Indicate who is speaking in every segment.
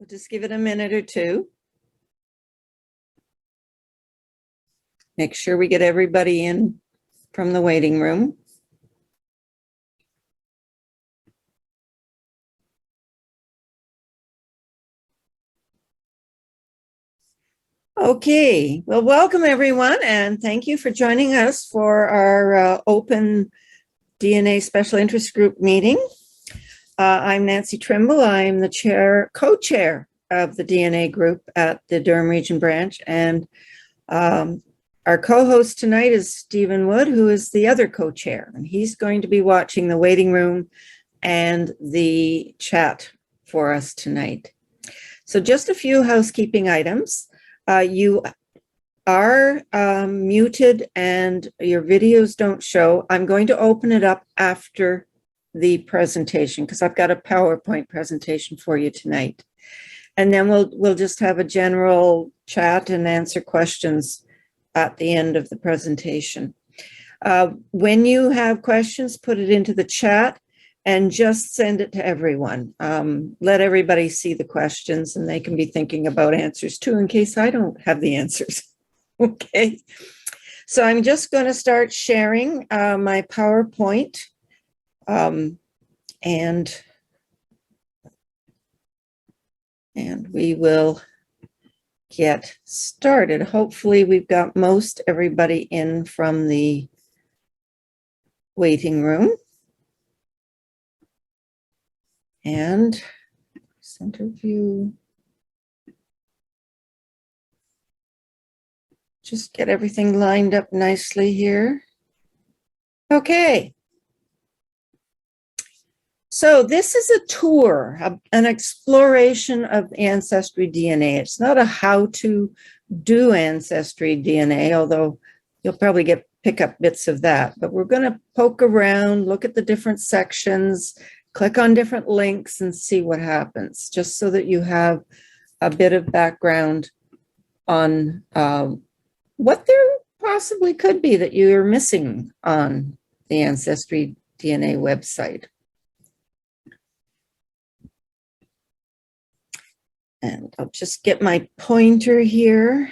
Speaker 1: We'll just give it a minute or two. Make sure we get everybody in from the waiting room. Okay, well, welcome everyone, and thank you for joining us for our open DNA Special Interest Group meeting. I'm Nancy Trimble. I'm the co-chair of the DNA group at the Durham Region Branch, and our co-host tonight is Stephen Wood, who is the other co-chair, and he's going to be watching the waiting room and the chat for us tonight. So just a few housekeeping items. You are muted and your videos don't show. I'm going to open it up after the presentation because I've got a PowerPoint presentation for you tonight. And then we'll just have a general chat and answer questions at the end of the presentation. When you have questions, put it into the chat and just send it to everyone. Let everybody see the questions and they can be thinking about answers too in case I don't have the answers. Okay, so I'm just going to start sharing my PowerPoint and we will get started. Hopefully we've got most everybody in from the waiting room. And center view. Just get everything lined up nicely here. Okay. So this is a tour, an exploration of Ancestry DNA. It's not a how to do Ancestry DNA, although you'll probably pick up bits of that. But we're going to poke around, look at the different sections, click on different links and see what happens, just so that you have a bit of background on what there possibly could be that you're missing on the Ancestry DNA website. And I'll just get my pointer here,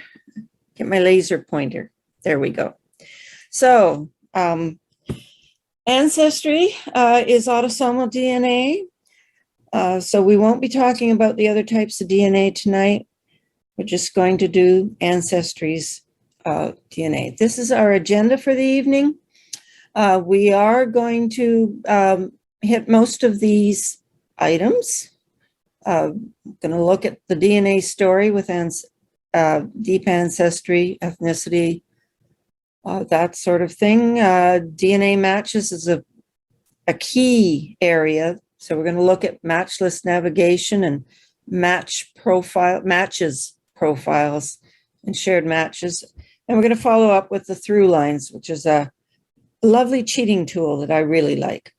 Speaker 1: get my laser pointer. There we go. So, Ancestry is autosomal DNA. So we won't be talking about the other types of DNA tonight. We're just going to do Ancestry's DNA. This is our agenda for the evening. We are going to hit most of these items. I'm going to look at the DNA story with deep ancestry, ethnicity, that sort of thing. DNA matches is a key area. So we're going to look at matchless navigation and matches profiles and shared matches. And we're going to follow up with the through lines, which is a lovely cheating tool that I really like.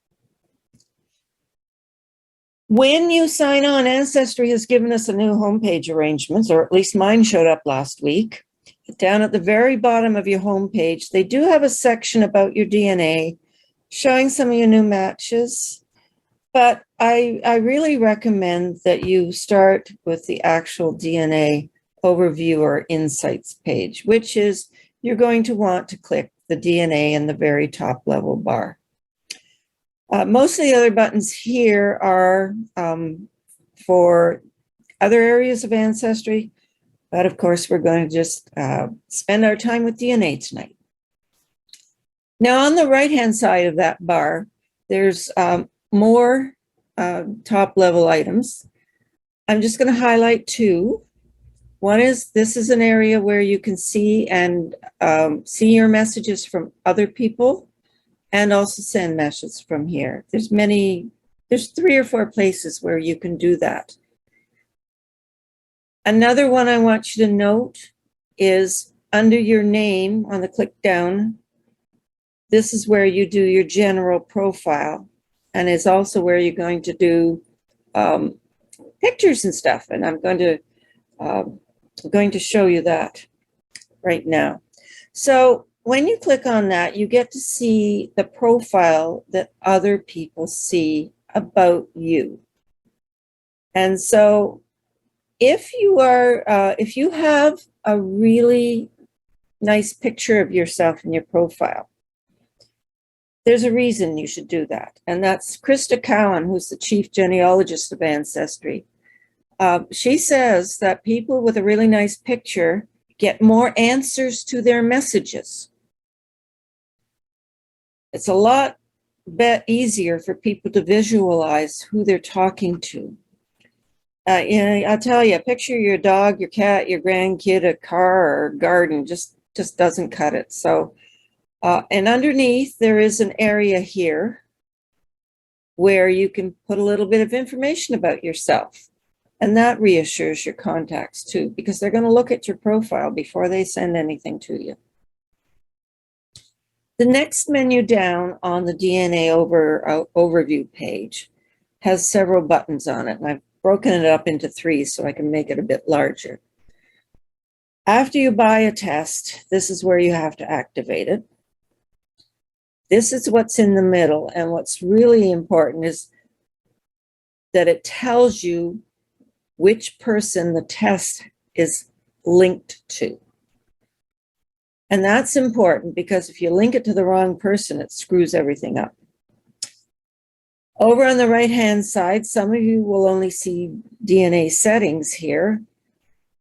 Speaker 1: When you sign on, Ancestry has given us a new homepage arrangements, or at least mine showed up last week. Down at the very bottom of your homepage, they do have a section about your DNA, showing some of your new matches. But I really recommend that you start with the actual DNA overview or insights page, which is you're going to want to click the DNA in the very top level bar. Most of the other buttons here are for other areas of ancestry, but of course we're going to just spend our time with DNA tonight. Now on the right-hand side of that bar, there's more top level items. I'm just going to highlight two. One is, this is an area where you can see and see your messages from other people and also send messages from here. There's 3 or 4 places where you can do that. Another one I want you to note is under your name on the click down. This is where you do your general profile, and is also where you're going to do pictures and stuff. And I'm going to show you that right now. So when you click on that, you get to see the profile that other people see about you. And so if you have a really nice picture of yourself in your profile, there's a reason you should do that. And that's Krista Cowan, who's the chief genealogist of Ancestry. She says that people with a really nice picture get more answers to their messages. It's a lot easier for people to visualize who they're talking to. I'll tell you, picture your dog, your cat, your grandkid, a car, or a garden just doesn't cut it. So, and underneath there is an area here where you can put a little bit of information about yourself. And that reassures your contacts too, because they're going to look at your profile before they send anything to you. The next menu down on the DNA overview page has several buttons on it, and I've broken it up into 3 so I can make it a bit larger. After you buy a test, this is where you have to activate it. This is what's in the middle, and what's really important is that it tells you which person the test is linked to. And that's important because if you link it to the wrong person, it screws everything up. Over on the right-hand side, some of you will only see DNA settings here.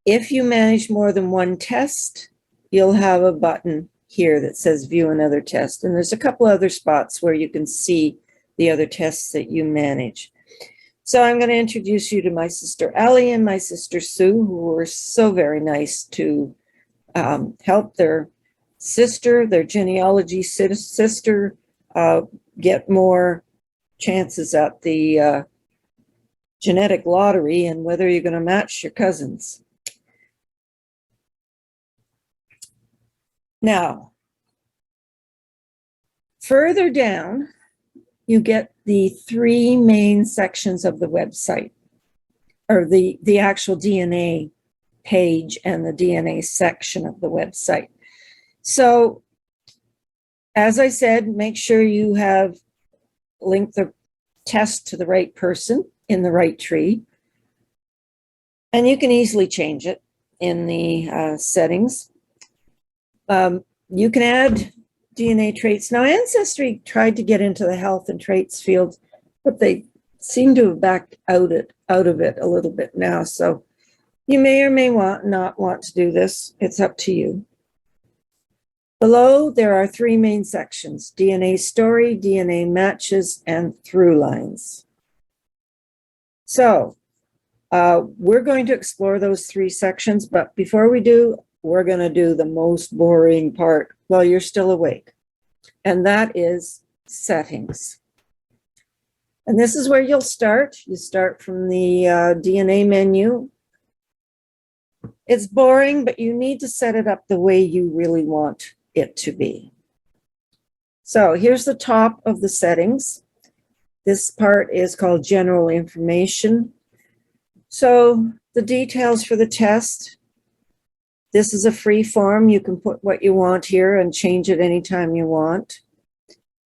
Speaker 1: If you manage more than one test, you'll have a button here that says View Another Test. And there's a couple other spots where you can see the other tests that you manage. So I'm going to introduce you to my sister Ellie and my sister Sue, who were so very nice to help their sister, their genealogy sister, get more chances at the genetic lottery and whether you're going to match your cousins. Now, further down, you get the 3 main sections of the website, or the actual DNA page and the DNA section of the website. So, as I said, make sure you have linked the test to the right person in the right tree. And you can easily change it in the settings. You can add DNA traits. Now, Ancestry tried to get into the health and traits field, but they seem to have backed out of it a little bit now. So you may or may not want to do this. It's up to you. Below, there are 3 main sections: DNA story, DNA matches, and through lines. So we're going to explore those 3 sections, but before we do, we're going to do the most boring part while you're still awake, and that is settings. And this is where you'll start. You start from the DNA menu. It's boring, but you need to set it up the way you really want it to be. So here's the top of the settings. This part is called General Information. So the details for the test. This is a free form. You can put what you want here and change it anytime you want.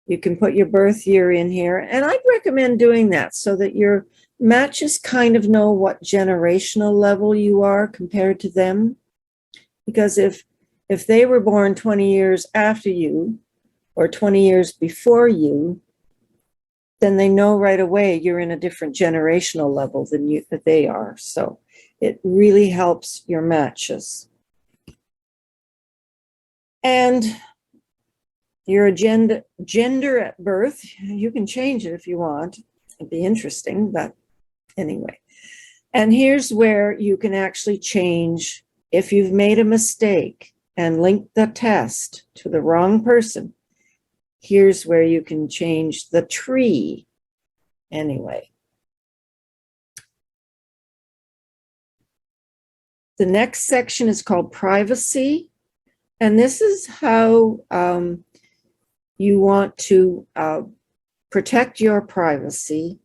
Speaker 1: You can put your birth year in here. And I'd recommend doing that so that your matches kind of know what generational level you are compared to them. Because if they were born 20 years after you or 20 years before you, then they know right away you're in a different generational level than they are. So it really helps your matches. And your gender at birth, you can change it if you want. It'd be interesting, but anyway. And here's where you can actually change if you've made a mistake and linked the test to the wrong person. Here's where you can change the tree anyway. The next section is called privacy. And this is how you want to protect your privacy.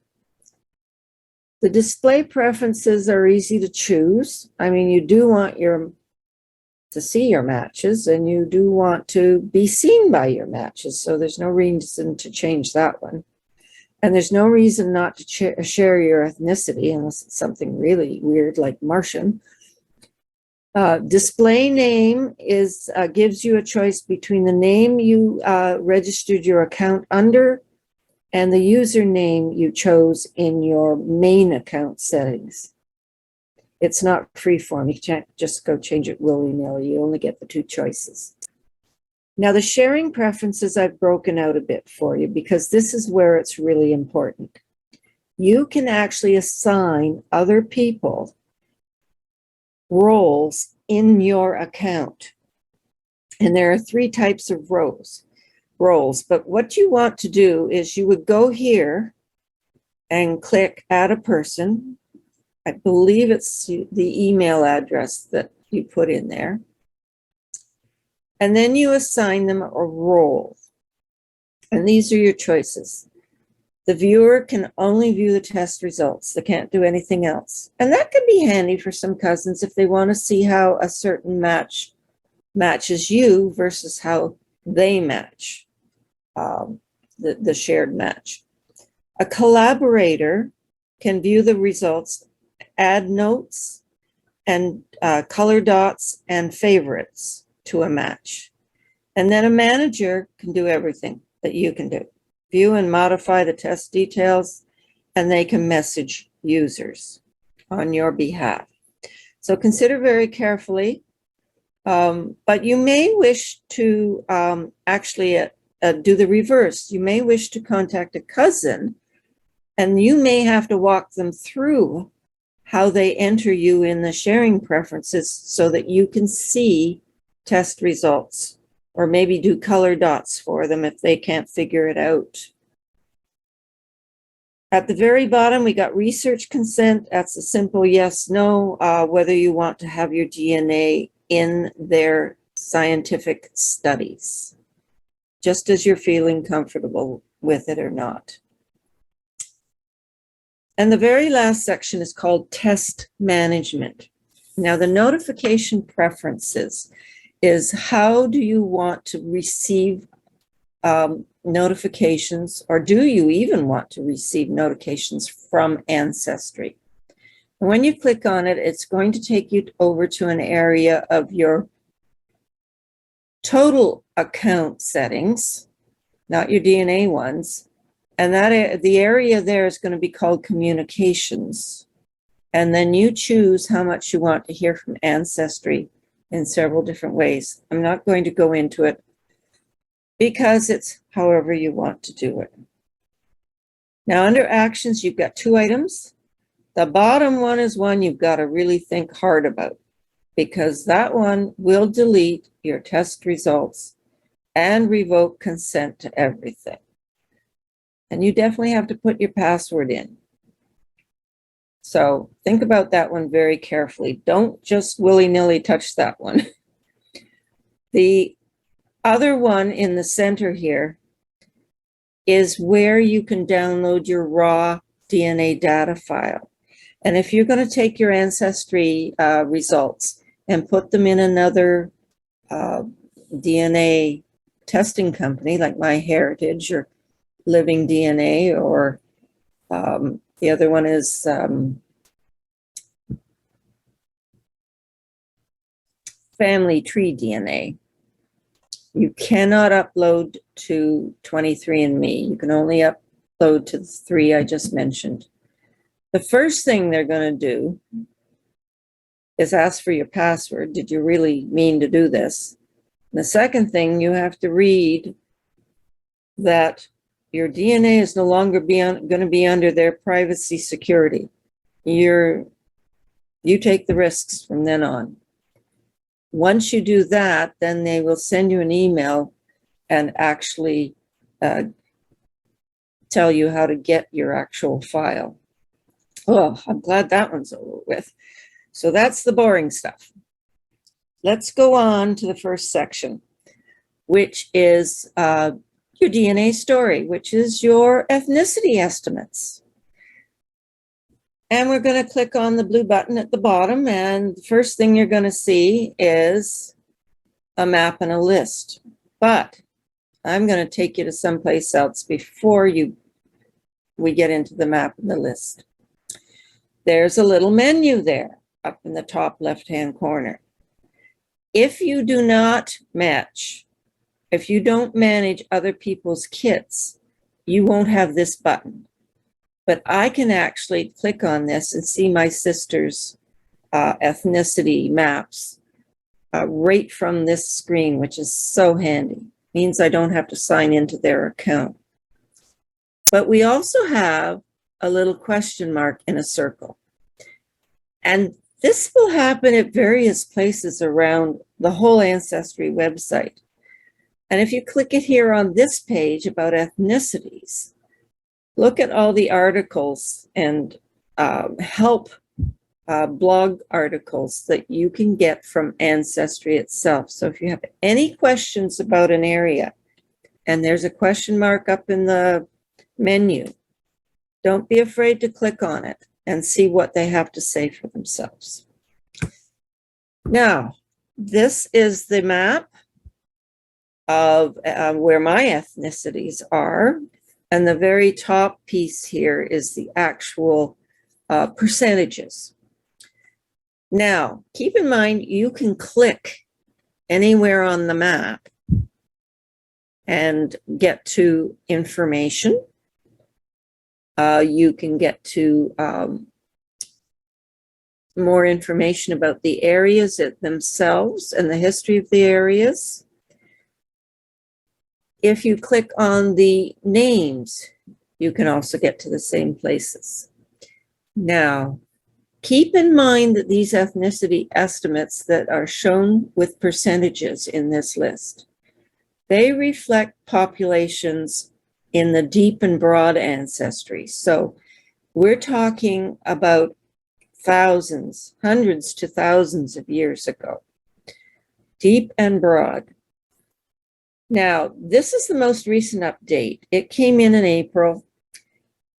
Speaker 1: The display preferences are easy to choose. I mean, you do want to see your matches, and you do want to be seen by your matches, so there's no reason to change that one. And there's no reason not to share your ethnicity unless it's something really weird like Martian. Display name gives you a choice between the name you registered your account under and the username you chose in your main account settings. It's not freeform. You can't just go change it willy-nilly. You only get the two choices. Now, the sharing preferences I've broken out a bit for you because this is where it's really important. You can actually assign other people roles in your account. And there are 3 types of roles. But what you want to do is you would go here and click add a person. I believe it's the email address that you put in there. And then you assign them a role. And these are your choices. The viewer can only view the test results. They can't do anything else. And that can be handy for some cousins if they want to see how a certain match matches you versus how they match the shared match. A collaborator can view the results, add notes, and color dots and favorites to a match. And then a manager can do everything that you can do. View and modify the test details, and they can message users on your behalf. So consider very carefully, but you may wish to actually do the reverse. You may wish to contact a cousin, and you may have to walk them through how they enter you in the sharing preferences so that you can see test results, or maybe do color dots for them if they can't figure it out. At the very bottom, we got research consent. That's a simple yes, no, whether you want to have your DNA in their scientific studies, just as you're feeling comfortable with it or not. And the very last section is called test management. Now, the notification preferences is how do you want to receive notifications, or do you even want to receive notifications from Ancestry? And when you click on it, it's going to take you over to an area of your total account settings, not your DNA ones. And the area there is going to be called communications. And then you choose how much you want to hear from Ancestry in several different ways. I'm not going to go into it because it's however you want to do it. Now, under actions, you've got 2 items. The bottom one is one you've got to really think hard about, because that one will delete your test results and revoke consent to everything. And you definitely have to put your password in. So think about that one very carefully. Don't just willy-nilly touch that one. The other one in the center here is where you can download your raw DNA data file. And if you're going to take your Ancestry results and put them in another DNA testing company like MyHeritage or Living DNA, or the other one is Family Tree DNA. You cannot upload to 23andMe. You can only upload to the 3 I just mentioned. The first thing they're going to do is ask for your password. Did you really mean to do this? And the second thing, you have to read that your DNA is no longer going to be under their privacy security. You take the risks from then on. Once you do that, then they will send you an email and actually tell you how to get your actual file. Oh, I'm glad that one's over with. So that's the boring stuff. Let's go on to the first section, which is your DNA story, which is your ethnicity estimates. And we're going to click on the blue button at the bottom, and the first thing you're going to see is a map and a list. But I'm going to take you to someplace else before you we get into the map and the list. There's a little menu there up in the top left-hand corner. If you do not match, if you don't manage other people's kits, you won't have this button. But I can actually click on this and see my sister's ethnicity maps right from this screen, which is so handy. Means I don't have to sign into their account. But we also have a little question mark in a circle. And this will happen at various places around the whole Ancestry website. And if you click it here on this page about ethnicities, look at all the articles and help blog articles that you can get from Ancestry itself. So if you have any questions about an area, and there's a question mark up in the menu, don't be afraid to click on it and see what they have to say for themselves. Now, this is the map of where my ethnicities are. And the very top piece here is the actual percentages. Now, keep in mind, you can click anywhere on the map and get to information. You can get to more information about the areas themselves and the history of the areas. If you click on the names, you can also get to the same places. Now, keep in mind that these ethnicity estimates that are shown with percentages in this list, they reflect populations in the deep and broad ancestry. So we're talking about thousands, hundreds to thousands of years ago, deep and broad. Now, this is the most recent update. It came in April.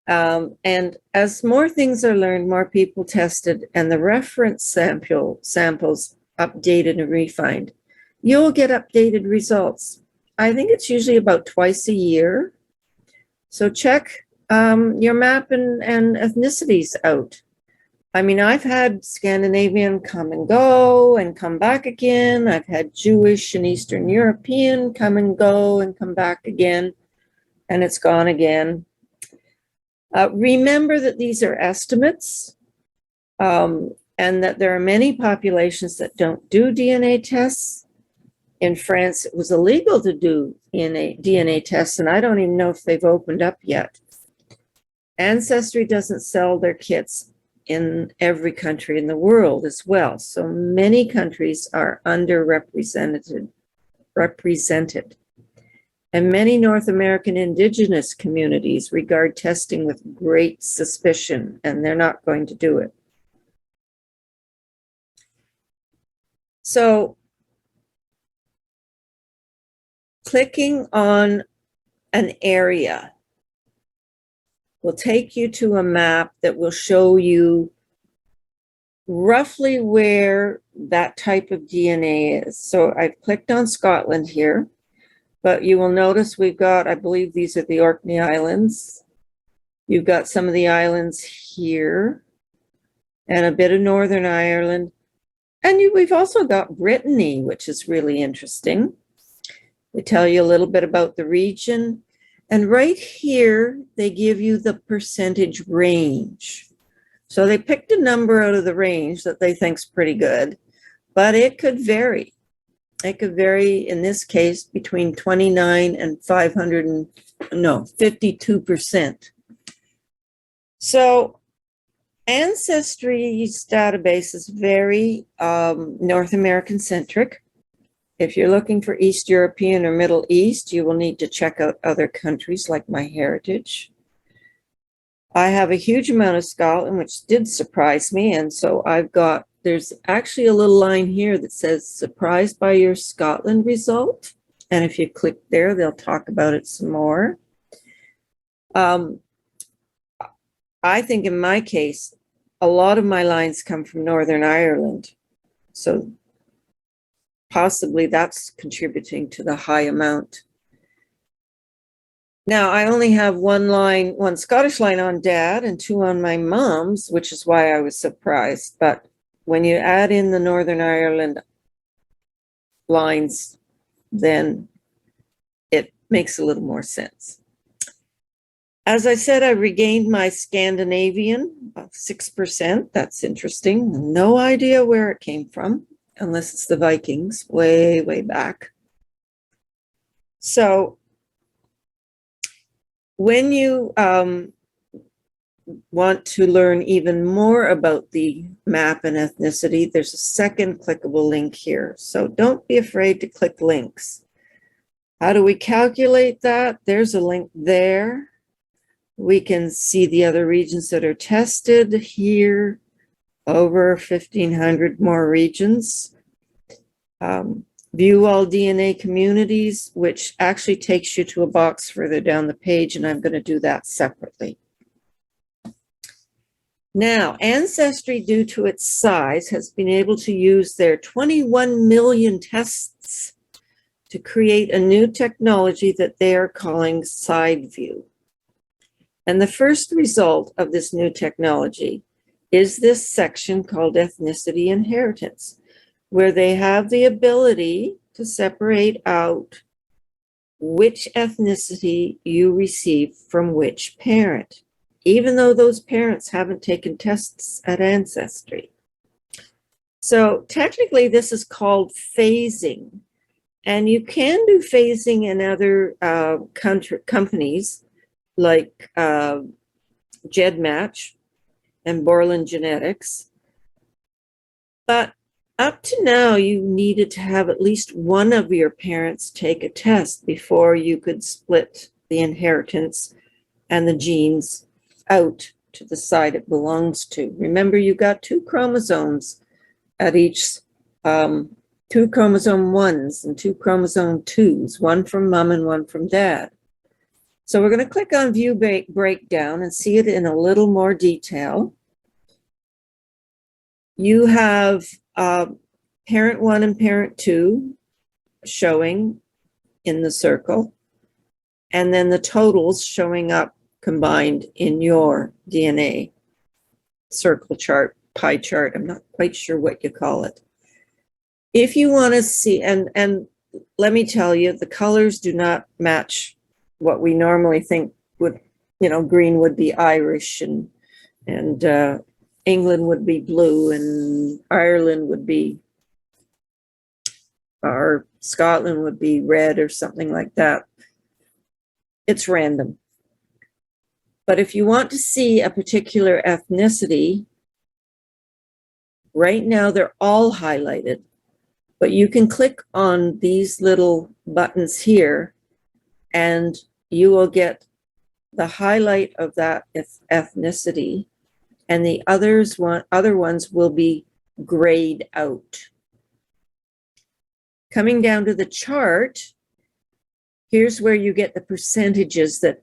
Speaker 1: And as more things are learned, more people tested, and the reference samples updated and refined, you'll get updated results. I think it's usually about twice a year. So check your map and ethnicities out. I mean, I've had Scandinavian come and go and come back again. I've had Jewish and Eastern European come and go and come back again, and it's gone again. Remember that these are estimates, and that there are many populations that don't do DNA tests. In France, it was illegal to do DNA tests, and I don't even know if they've opened up yet. Ancestry doesn't sell their kits in every country in the world as well. So many countries are underrepresented. And many North American indigenous communities regard testing with great suspicion, and they're not going to do it. So clicking on an area will take you to a map that will show you roughly where that type of DNA is. So I've clicked on Scotland here, but you will notice we've got, I believe these are the Orkney Islands. You've got some of the islands here and a bit of Northern Ireland. And we've also got Brittany, which is really interesting. They tell you a little bit about the region. And right here, they give you the percentage range. So they picked a number out of the range that they think's pretty good, but it could vary. It could vary, in this case, between 29 and 52%. So Ancestry's database is very North American centric. If you're looking for East European or Middle East, you will need to check out other countries like MyHeritage. I have a huge amount of Scotland, which did surprise me. And so there's actually a little line here that says, surprised by your Scotland result. And if you click there, they'll talk about it some more. I think in my case, a lot of my lines come from Northern Ireland. So possibly that's contributing to the high amount. Now, I only have one Scottish line on Dad and two on my mom's, which is why I was surprised. But when you add in the Northern Ireland lines, then it makes a little more sense. As I said, I regained my Scandinavian, about 6%. That's interesting. No idea where it came from, unless it's the Vikings, way, way back. So when you want to learn even more about the map and ethnicity, there's a second clickable link here. So don't be afraid to click links. How do we calculate that? There's a link there. We can see the other regions that are tested here, over 1,500 more regions. View all DNA communities, which actually takes you to a box further down the page, and I'm going to do that separately. Now, Ancestry, due to its size, has been able to use their 21 million tests to create a new technology that they are calling side view. And the first result of this new technology is this section called Ethnicity Inheritance, where they have the ability to separate out which ethnicity you receive from which parent, even though those parents haven't taken tests at Ancestry. So technically, this is called phasing. And you can do phasing in other companies like Jedmatch and Borland Genetics. But up to now, you needed to have at least one of your parents take a test before you could split the inheritance and the genes out to the side it belongs to. Remember, you got two chromosomes at each, two chromosome 1s and two chromosome 2s, one from mom and one from dad. So we're going to click on View Breakdown and see it in a little more detail. You have parent 1 and parent 2 showing in the circle, and then the totals showing up combined in your DNA circle chart, pie chart. I'm not quite sure what you call it. If you want to see, and let me tell you, the colors do not match what we normally think would, green would be Irish, and England would be blue, and Ireland would be, or Scotland would be red or something like that. It's random. But if you want to see a particular ethnicity, right now they're all highlighted, but you can click on these little buttons here and you will get the highlight of that ethnicity, and the other ones will be grayed out. Coming down to the chart, here's where you get the percentages that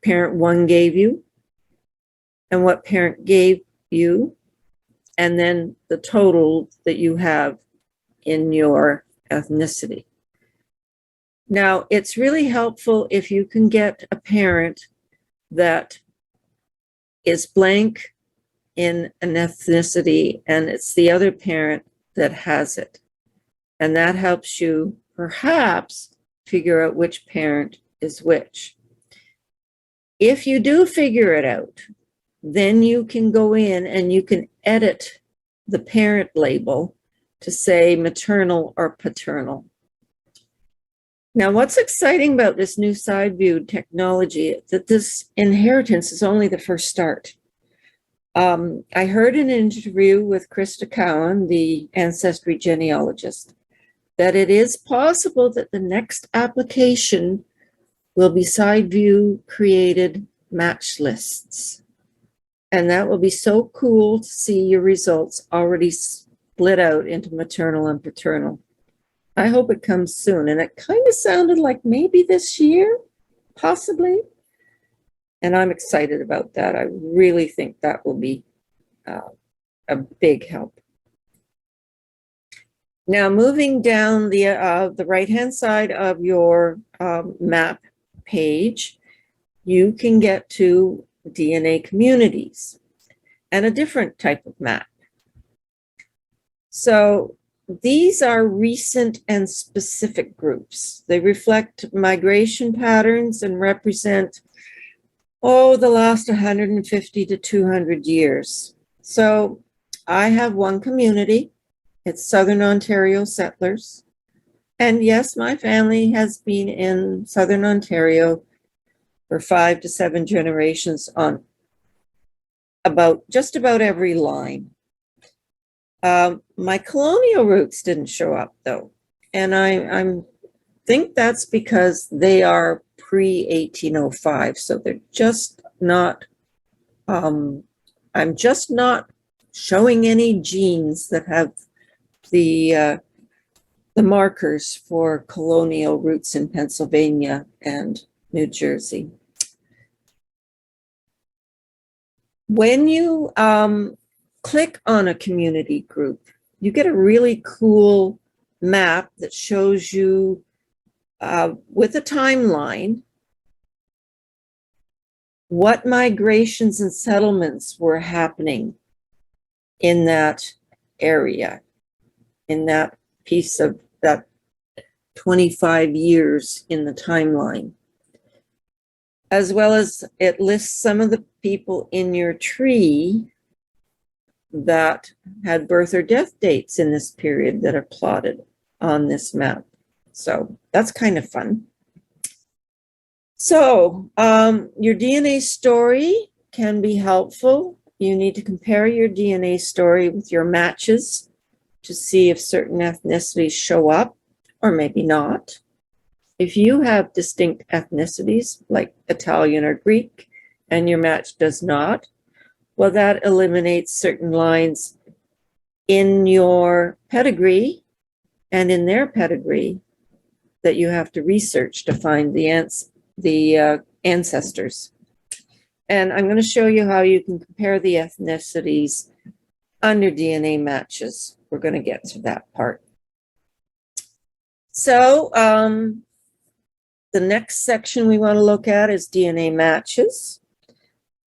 Speaker 1: parent 1 gave you and what parent gave you, and then the total that you have in your ethnicity. Now, it's really helpful if you can get a parent that is blank in an ethnicity and it's the other parent that has it. And that helps you perhaps figure out which parent is which. If you do figure it out, then you can go in and you can edit the parent label to say maternal or paternal. Now, what's exciting about this new side view technology is that this inheritance is only the first start. I heard in an interview with Krista Cowan, the ancestry genealogist, that it is possible that the next application will be side view created match lists. And that will be so cool to see your results already split out into maternal and paternal. I hope it comes soon. And it kind of sounded like maybe this year, possibly. And I'm excited about that. I really think that will be a big help. Now, moving down the right-hand side of your map page, you can get to DNA communities and a different type of map. So these are recent and specific groups. They reflect migration patterns and represent, the last 150 to 200 years. So I have one community. It's Southern Ontario settlers. And yes, my family has been in Southern Ontario for 5 to 7 generations on just about every line. My colonial roots didn't show up though. And I think that's because they are pre-1805. So they're just not, I'm just not showing any genes that have the markers for colonial roots in Pennsylvania and New Jersey. When you click on a community group, you get a really cool map that shows you with a timeline what migrations and settlements were happening in that area, in that piece of that 25 years in the timeline, as well as it lists some of the people in your tree that had birth or death dates in this period that are plotted on this map. So that's kind of fun. So your DNA story can be helpful. You need to compare your DNA story with your matches to see if certain ethnicities show up or maybe not. If you have distinct ethnicities like Italian or Greek and your match does not, well, that eliminates certain lines in your pedigree and in their pedigree that you have to research to find the ancestors. And I'm going to show you how you can compare the ethnicities under DNA matches. We're going to get to that part. So the next section we want to look at is DNA matches.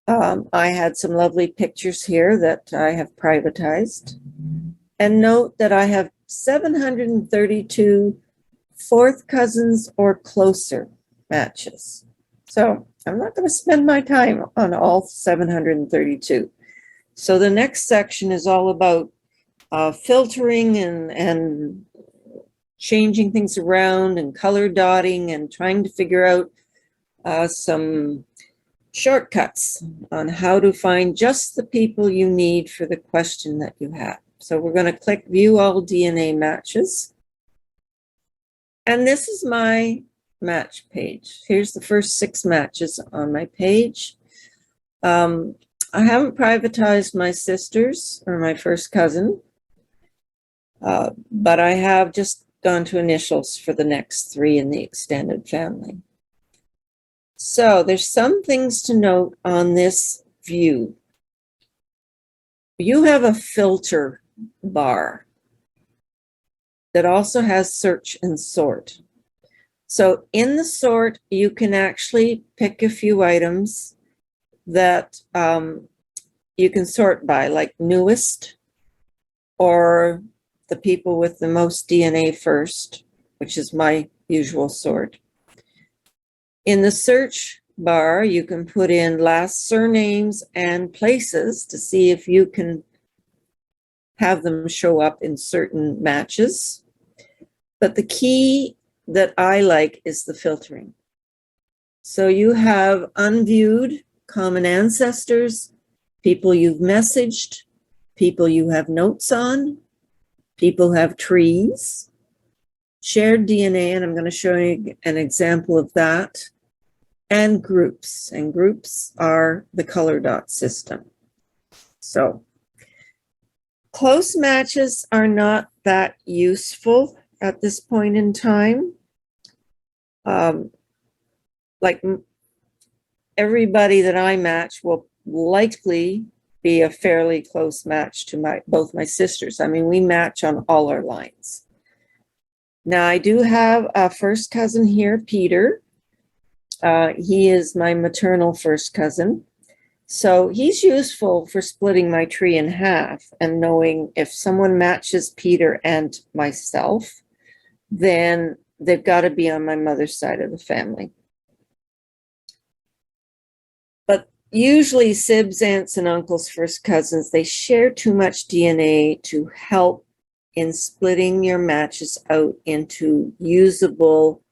Speaker 1: I had some lovely pictures here that I have privatized. And note that I have 732 fourth cousins or closer matches. So I'm not going to spend my time on all 732. So the next section is all about filtering and changing things around and color dotting and trying to figure out some shortcuts on how to find just the people you need for the question that you have. So we're going to click View All DNA Matches. And this is my match page. Here's the first 6 matches on my page. I haven't privatized my sisters or my first cousin, but I have just gone to initials for the next 3 in the extended family. So there's some things to note on this view. You have a filter bar that also has search and sort. So in the sort, you can actually pick a few items that you can sort by, like newest or the people with the most DNA first, which is my usual sort. In the search bar, you can put in last surnames and places to see if you can have them show up in certain matches. But the key that I like is the filtering. So you have unviewed common ancestors, people you've messaged, people you have notes on, people have trees, shared DNA, and I'm going to show you an example of that, and groups. And groups are the color dot system. So close matches are not that useful at this point in time. Like everybody that I match will likely be a fairly close match to both my sisters. I mean, we match on all our lines. Now, I do have a first cousin here, Peter. He is my maternal first cousin. So he's useful for splitting my tree in half and knowing if someone matches Peter and myself, then they've got to be on my mother's side of the family. But usually sibs, aunts, and uncles, first cousins, they share too much DNA to help in splitting your matches out into usable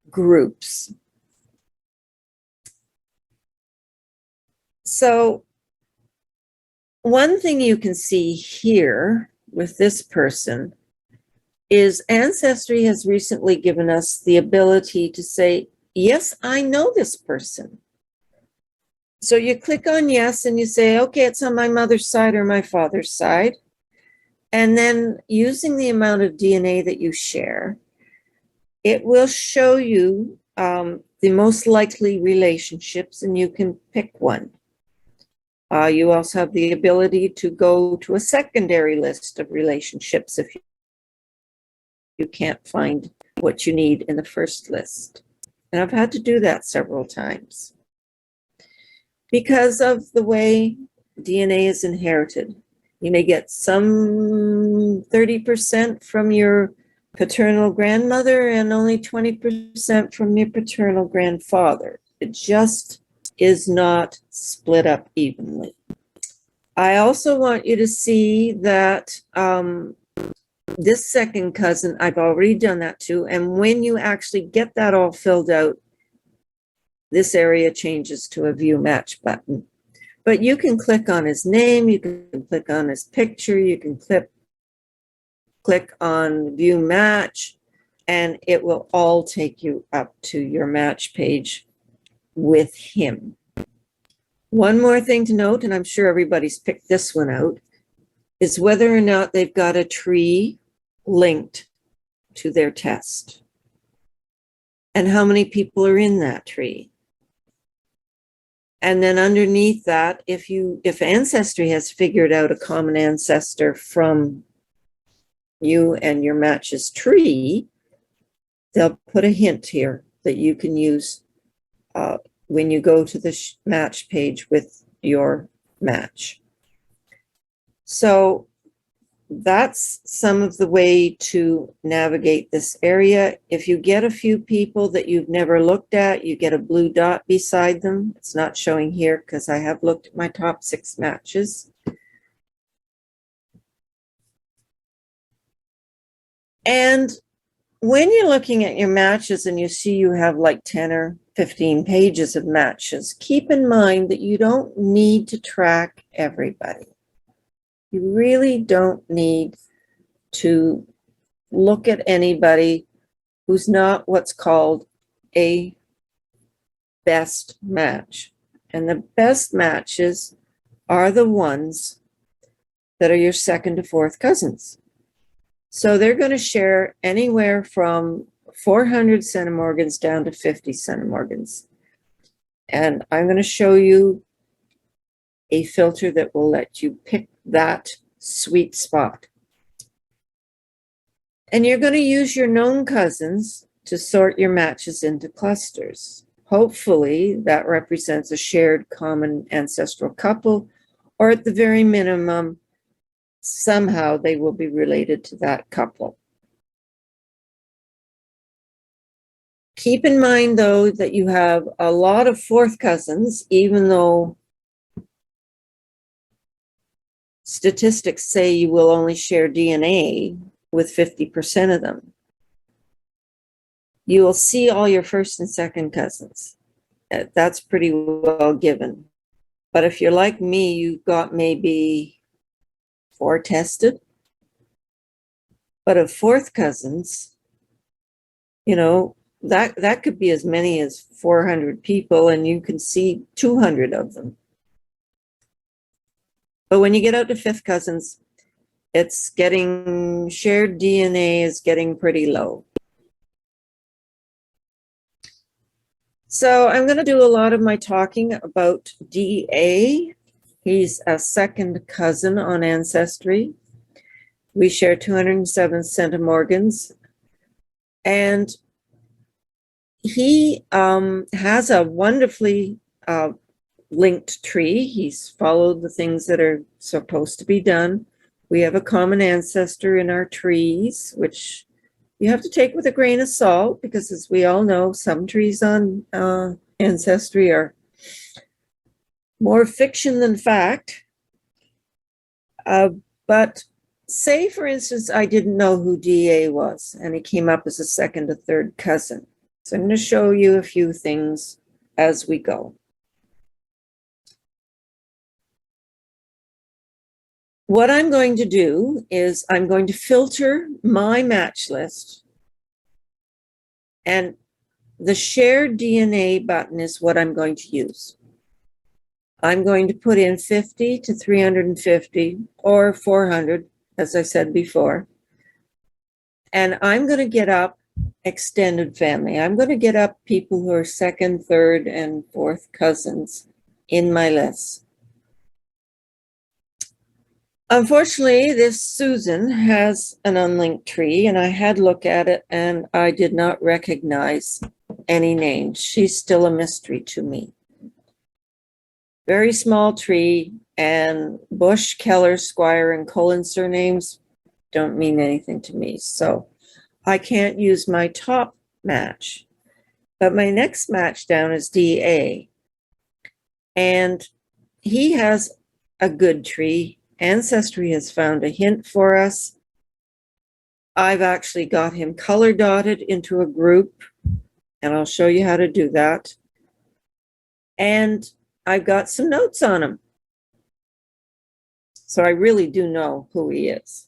Speaker 1: groups. So one thing you can see here with this person is Ancestry has recently given us the ability to say, yes, I know this person. So you click on yes and you say, okay, it's on my mother's side or my father's side. And then using the amount of DNA that you share, it will show you the most likely relationships, and you can pick one. You also have the ability to go to a secondary list of relationships if you can't find what you need in the first list. And I've had to do that several times because of the way DNA is inherited. You may get some 30% from your paternal grandmother and only 20% from your paternal grandfather. It just is not split up evenly. I also want you to see that this second cousin, I've already done that too. And when you actually get that all filled out, this area changes to a view match button. But you can click on his name, you can click on his picture, you can click on view match, and it will all take you up to your match page with him. One more thing to note, and I'm sure everybody's picked this one out, is whether or not they've got a tree linked to their test and how many people are in that tree. And then underneath that, if Ancestry has figured out a common ancestor from you and your match's tree, they'll put a hint here that you can use when you go to the match page with your match. So that's some of the way to navigate this area. If you get a few people that you've never looked at, you get a blue dot beside them. It's not showing here because I have looked at my top 6 matches. And when you're looking at your matches and you see you have like 10 or 15 pages of matches, keep in mind that you don't need to track everybody. You really don't need to look at anybody who's not what's called a best match. And the best matches are the ones that are your second to fourth cousins. So they're going to share anywhere from 400 centimorgans down to 50 centimorgans. And I'm going to show you a filter that will let you pick that sweet spot. And you're going to use your known cousins to sort your matches into clusters. Hopefully that represents a shared common ancestral couple, or at the very minimum, somehow they will be related to that couple. Keep in mind, though, that you have a lot of fourth cousins, even though statistics say you will only share DNA with 50% of them. You will see all your first and second cousins. That's pretty well given. But if you're like me, you've got maybe 4 tested. But of fourth cousins, you know, that could be as many as 400 people, and you can see 200 of them. But when you get out to fifth cousins, it's getting, shared DNA is getting pretty low. So I'm going to do a lot of my talking about DA. He's a second cousin on Ancestry. We share 207 centimorgans. And he has a wonderfully linked tree. He's followed the things that are supposed to be done. We have a common ancestor in our trees, which you have to take with a grain of salt because, as we all know, some trees on Ancestry are more fiction than fact. But say, for instance, I didn't know who DA was, and he came up as a second or third cousin. So I'm going to show you a few things as we go. What I'm going to do is I'm going to filter my match list, and the shared DNA button is what I'm going to use. I'm going to put in 50 to 350 or 400, as I said before. And I'm going to get up extended family. I'm going to get up people who are second, third, and fourth cousins in my list. Unfortunately, this Susan has an unlinked tree, and I had looked at it and I did not recognize any names. She's still a mystery to me. Very small tree, and Bush, Keller, Squire, and Cullen surnames don't mean anything to me. So I can't use my top match. But my next match down is DA. And he has a good tree. Ancestry has found a hint for us. I've actually got him color dotted into a group, and I'll show you how to do that. And I've got some notes on him. So I really do know who he is.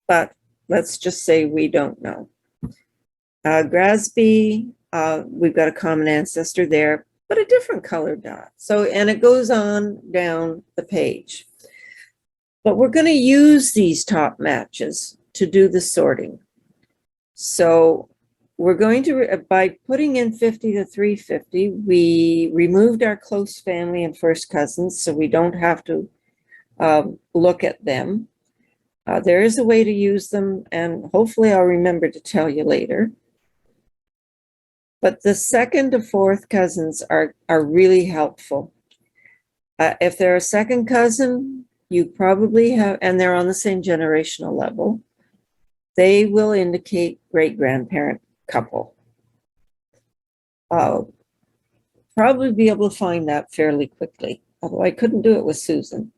Speaker 1: But let's just say we don't know. Grasby, we've got a common ancestor there, but a different color dot. So, and it goes on down the page. But we're going to use these top matches to do the sorting. So we're going to, by putting in 50 to 350, we removed our close family and first cousins, so we don't have to look at them. There is a way to use them, and hopefully I'll remember to tell you later. But the second to fourth cousins are really helpful. If they're a second cousin, you probably have, and they're on the same generational level, they will indicate great-grandparent couple. I'll probably be able to find that fairly quickly, although I couldn't do it with Susan.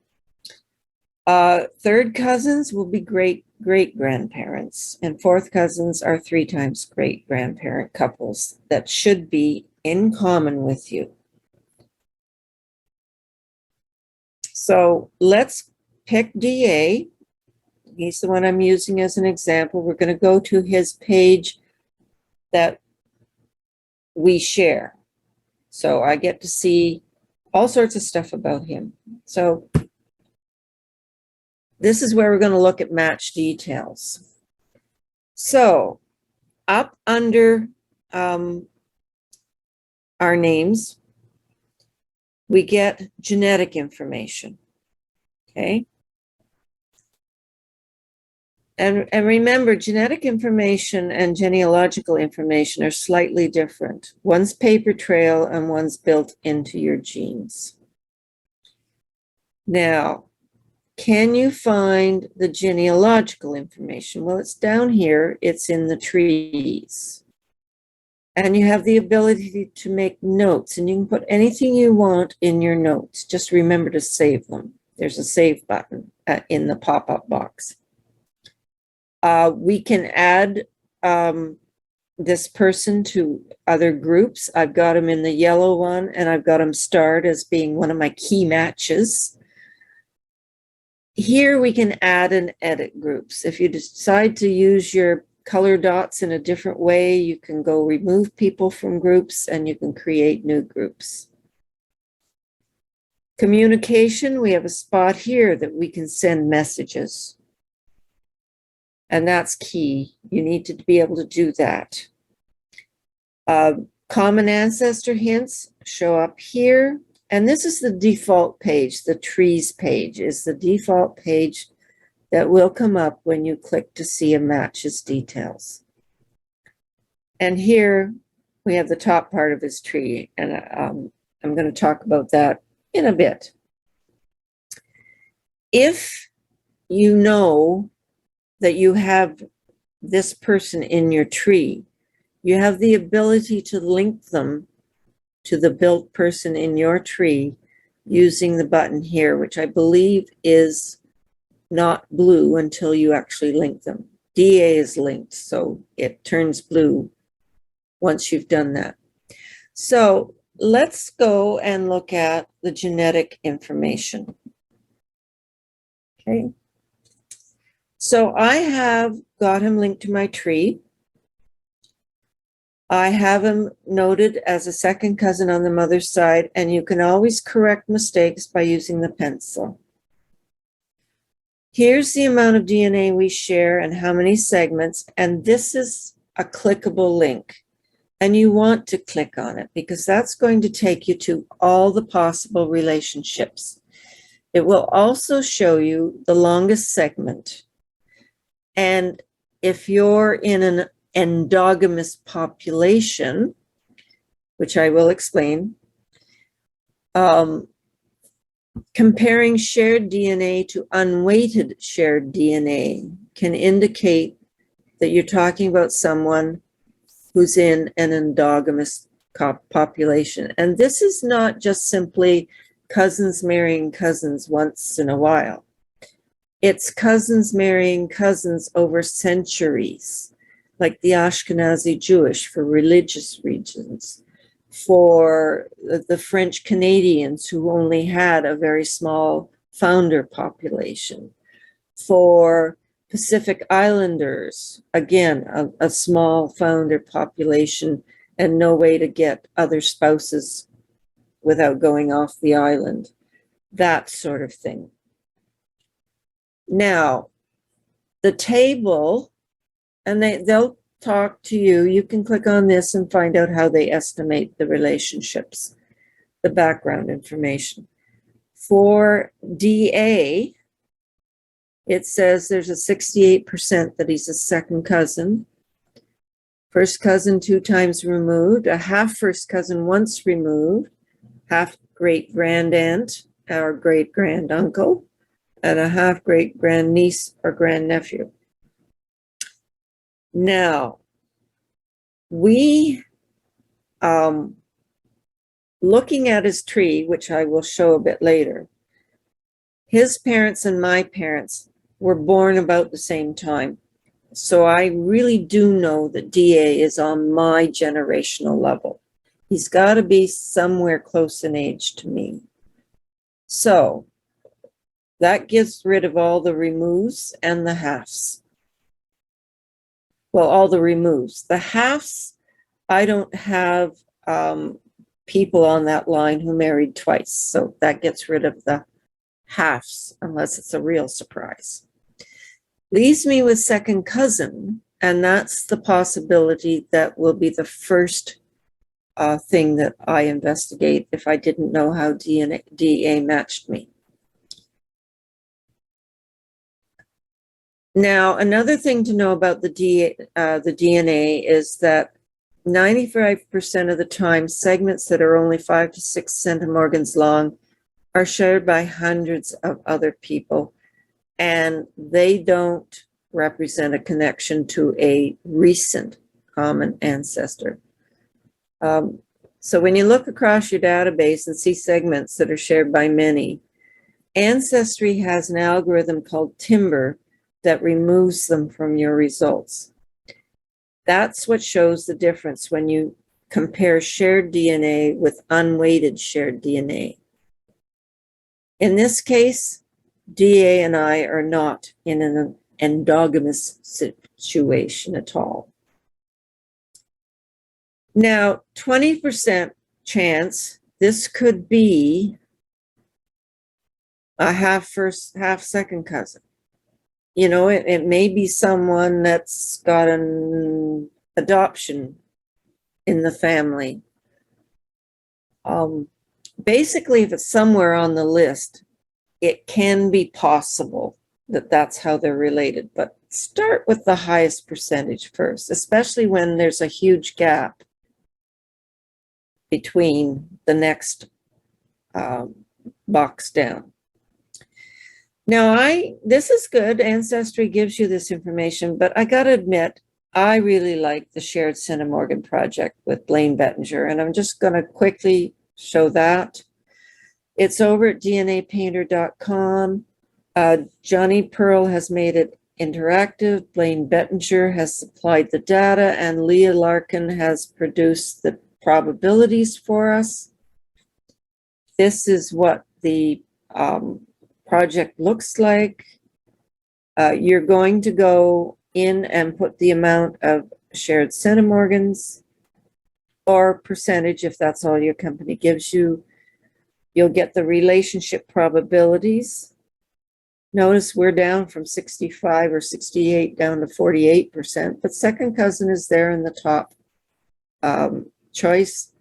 Speaker 1: Third cousins will be great-grandparents, and fourth cousins are 3 times great-grandparent couples that should be in common with you. So let's pick DA. He's the one I'm using as an example. We're going to go to his page that we share. So I get to see all sorts of stuff about him. So this is where we're going to look at match details. So up under our names, we get genetic information, okay? And remember, genetic information and genealogical information are slightly different. One's paper trail and one's built into your genes. Now, can you find the genealogical information? Well, it's down here. It's in the trees. And you have the ability to make notes, and you can put anything you want in your notes. Just remember to save them. There's a save button in the pop-up box. We can add this person to other groups. I've got him in the yellow one, and I've got him starred as being one of my key matches. Here we can add and edit groups. If you decide to use your color dots in a different way, you can go remove people from groups and you can create new groups. Communication, we have a spot here that we can send messages. And that's key. You need to be able to do that. Common ancestor hints show up here. And this is the default page. The trees page is the default page that will come up when you click to see a match's details. And here we have the top part of his tree, and I'm going to talk about that in a bit. If you know that you have this person in your tree, you have the ability to link them to the built person in your tree using the button here, which I believe is not blue until you actually link them. DA is linked, so it turns blue once you've done that. So let's go and look at the genetic information. Okay. So I have got him linked to my tree. I have him noted as a second cousin on the mother's side, and you can always correct mistakes by using the pencil. Here's the amount of DNA we share and how many segments, and this is a clickable link. And you want to click on it because that's going to take you to all the possible relationships. It will also show you the longest segment. And if you're in an endogamous population, which I will explain, comparing shared DNA to unweighted shared DNA can indicate that you're talking about someone who's in an endogamous population. And this is not just simply cousins marrying cousins once in a while. It's cousins marrying cousins over centuries, like the Ashkenazi Jewish for religious reasons, for the French Canadians who only had a very small founder population, for Pacific Islanders, again, a small founder population and no way to get other spouses without going off the island, that sort of thing. Now, the table, and they'll talk to you. You can click on this and find out how they estimate the relationships, the background information. For DA, it says there's a 68% that he's a second cousin, first cousin 2 times removed, a half first cousin once removed, half great grandaunt or great granduncle, and a half great grandniece or grandnephew. Now, we, looking at his tree, which I will show a bit later, his parents and my parents were born about the same time. So I really do know that DA is on my generational level. He's got to be somewhere close in age to me. So that gets rid of all the removes and the halves. Well, all the removes. The halves, I don't have people on that line who married twice. So that gets rid of the halves, unless it's a real surprise. Leaves me with second cousin, and that's the possibility that will be the first thing that I investigate if I didn't know how DA matched me. Now, another thing to know about the DNA is that 95% of the time, segments that are only 5 to 6 centimorgans long are shared by hundreds of other people, and they don't represent a connection to a recent common ancestor. So when you look across your database and see segments that are shared by many, Ancestry has an algorithm called Timber that removes them from your results. That's what shows the difference when you compare shared DNA with unweighted shared DNA. In this case, DA and I are not in an endogamous situation at all. Now, 20% chance this could be a half first, half second cousin. You know, it may be someone that's got an adoption in the family. Basically, if it's somewhere on the list, it can be possible that that's how they're related. But start with the highest percentage first, especially when there's a huge gap between the next box down. Now, this is good. Ancestry gives you this information, but I got to admit, I really like the Shared Centimorgan project with Blaine Bettinger, and I'm just going to quickly show that. It's over at DNApainter.com. Johnny Pearl has made it interactive. Blaine Bettinger has supplied the data, and Leah Larkin has produced the probabilities for us. This is what the project looks like. You're going to go in and put the amount of shared centimorgans or percentage, if that's all your company gives you. You'll get the relationship probabilities. Notice we're down from 65 or 68 down to 48%, but second cousin is there in the top choice.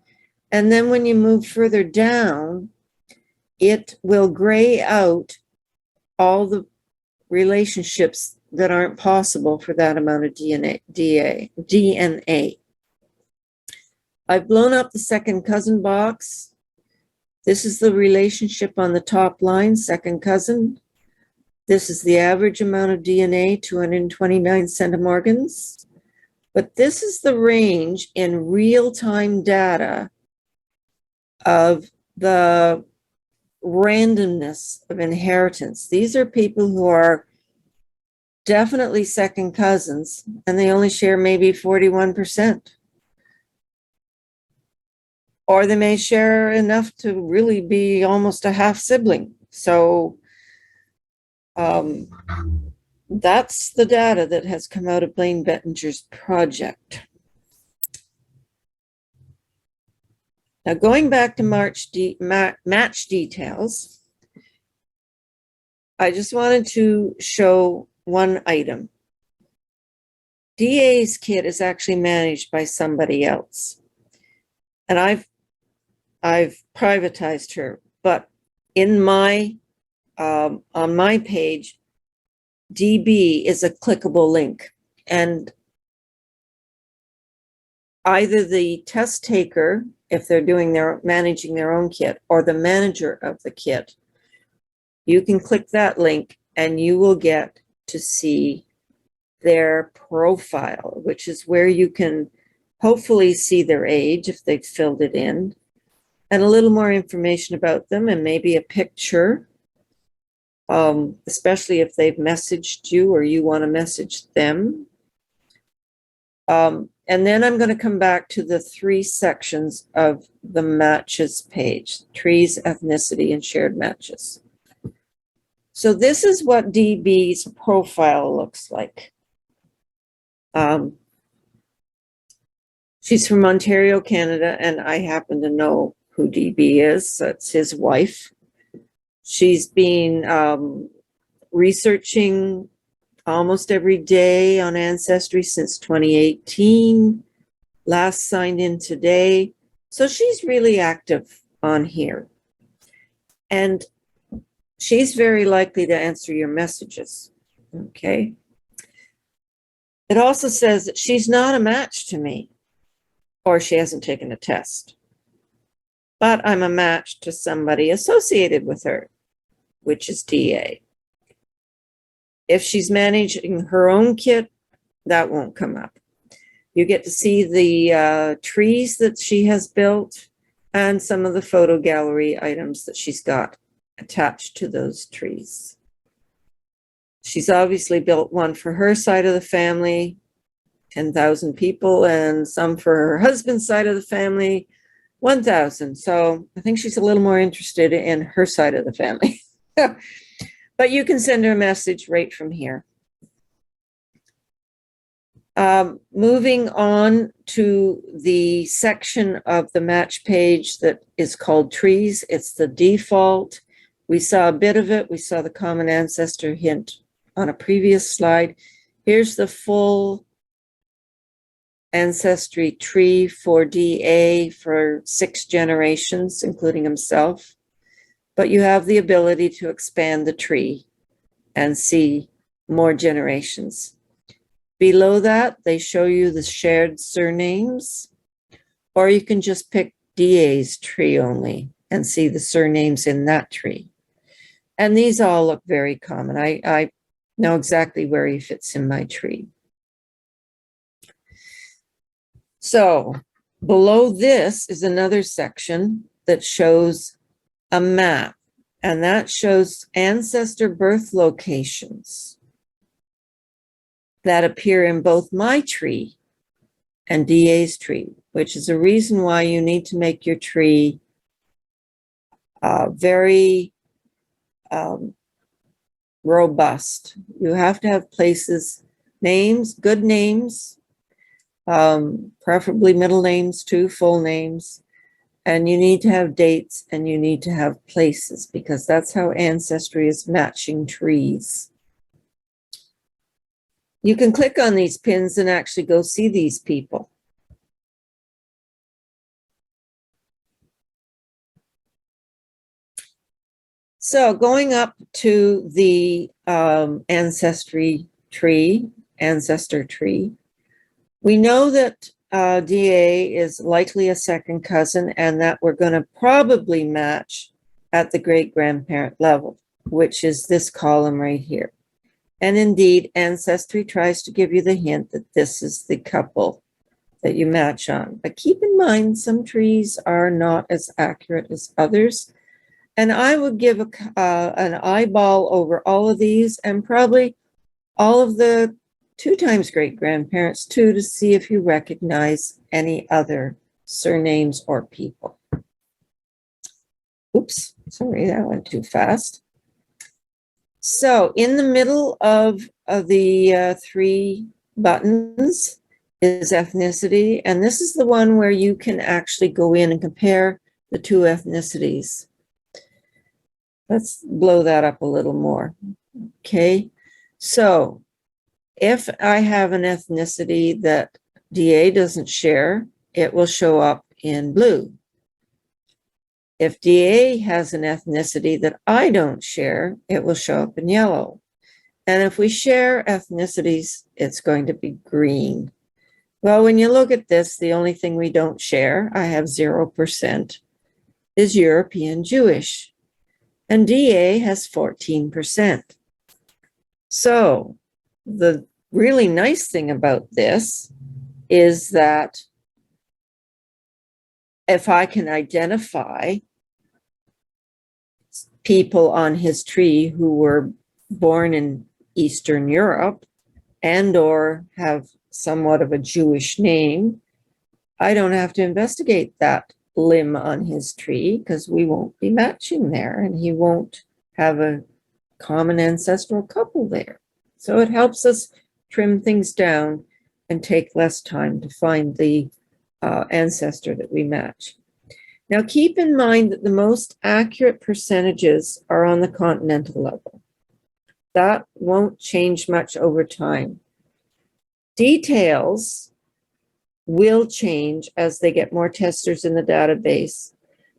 Speaker 1: And then when you move further down, it will gray out all the relationships that aren't possible for that amount of DNA. I've blown up the second cousin box. This is the relationship on the top line, second cousin. This is the average amount of DNA, 229 centimorgans. But this is the range in real-time data of the randomness of inheritance. These are people who are definitely second cousins, and they only share maybe 41%. Or they may share enough to really be almost a half sibling. So that's the data that has come out of Blaine Bettinger's project. Now, going back to match details, I just wanted to show one item. DA's kit is actually managed by somebody else. And I've privatized her, but in my on my page, DB is a clickable link, and either the test taker, if they're managing their own kit, or the manager of the kit, you can click that link and you will get to see their profile, which is where you can hopefully see their age if they've filled it in, and a little more information about them, and maybe a picture, especially if they've messaged you or you want to message them. And then I'm going to come back to the 3 sections of the matches page: trees, ethnicity, and shared matches. So this is what DB's profile looks like. She's from Ontario, Canada, and I happen to know who DB is. That's his wife. She's been researching almost every day on Ancestry since 2018, last signed in today. So she's really active on here. And she's very likely to answer your messages, okay? It also says that she's not a match to me, or she hasn't taken a test. But I'm a match to somebody associated with her, which is DA. If she's managing her own kit, that won't come up. You get to see the trees that she has built and some of the photo gallery items that she's got attached to those trees. She's obviously built one for her side of the family, 10,000 people, and some for her husband's side of the family, 1,000. So I think she's a little more interested in her side of the family. But you can send her a message right from here. Moving on to the section of the match page that is called trees. It's the default. We saw a bit of it. We saw the common ancestor hint on a previous slide. Here's the full ancestry tree for DA for 6 generations, including himself. But you have the ability to expand the tree and see more generations. Below that, they show you the shared surnames, or you can just pick DA's tree only and see the surnames in that tree. And these all look very common. I know exactly where he fits in my tree. So below this is another section that shows a map, and that shows ancestor birth locations that appear in both my tree and DA's tree, which is a reason why you need to make your tree very robust. You have to have places, names, good names, preferably middle names too, full names, and you need to have dates and you need to have places, because that's how Ancestry is matching trees. You can click on these pins and actually go see these people. So going up to the Ancestry Tree, Ancestor Tree, we know that DA is likely a second cousin and that we're going to probably match at the great-grandparent level, which is this column right here. And indeed, Ancestry tries to give you the hint that this is the couple that you match on. But keep in mind, some trees are not as accurate as others. And I would give an eyeball over all of these and probably all of the 2 times great-grandparents too, to see if you recognize any other surnames or people. Oops, sorry, that went too fast. So in the middle of the 3 buttons is ethnicity, and this is the one where you can actually go in and compare the 2 ethnicities. Let's blow that up a little more. Okay, so if I have an ethnicity that DA doesn't share, it will show up in blue. If DA has an ethnicity that I don't share, it will show up in yellow. And if we share ethnicities, it's going to be green. Well, when you look at this, the only thing we don't share, I have 0%, is European Jewish. And DA has 14%. So the really nice thing about this is that if I can identify people on his tree who were born in Eastern Europe and or have somewhat of a Jewish name, I don't have to investigate that limb on his tree because we won't be matching there and he won't have a common ancestral couple there. So it helps us trim things down and take less time to find the ancestor that we match. Now keep in mind that the most accurate percentages are on the continental level. That won't change much over time. Details will change as they get more testers in the database,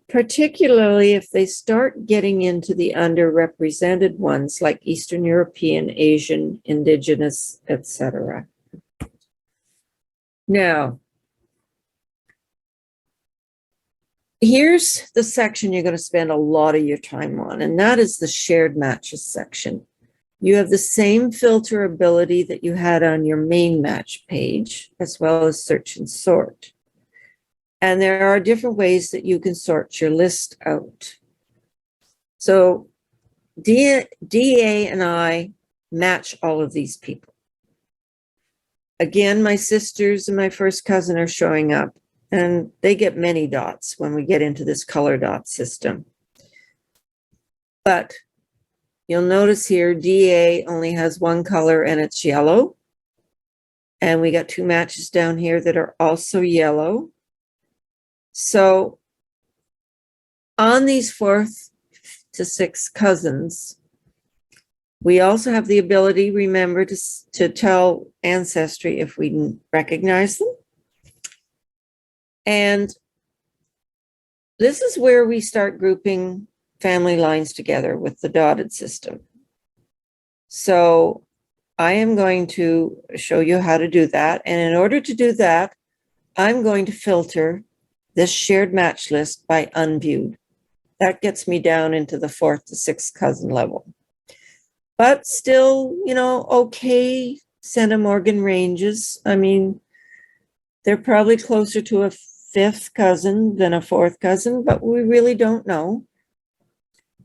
Speaker 1: particularly if they start getting into the underrepresented ones like Eastern European, Asian, Indigenous, etc. Now, here's the section you're going to spend a lot of your time on, and that is the shared matches section. You have the same filter ability that you had on your main match page, as well as search and sort. And there are different ways that you can sort your list out. So DA and I match all of these people. Again, my sisters and my first cousin are showing up, and they get many dots when we get into this color dot system. But you'll notice here, DA only has 1 color and it's yellow. And we got 2 matches down here that are also yellow. So on these 4th to 6th cousins, we also have the ability, remember, to tell Ancestry if we recognize them. And this is where we start grouping family lines together with the dotted system. So I am going to show you how to do that. And in order to do that, I'm going to filter this shared match list by unviewed. That gets me down into the 4th to 6th cousin level. But still, okay, centimorgan ranges. I mean, they're probably closer to a 5th cousin than a 4th cousin, but we really don't know.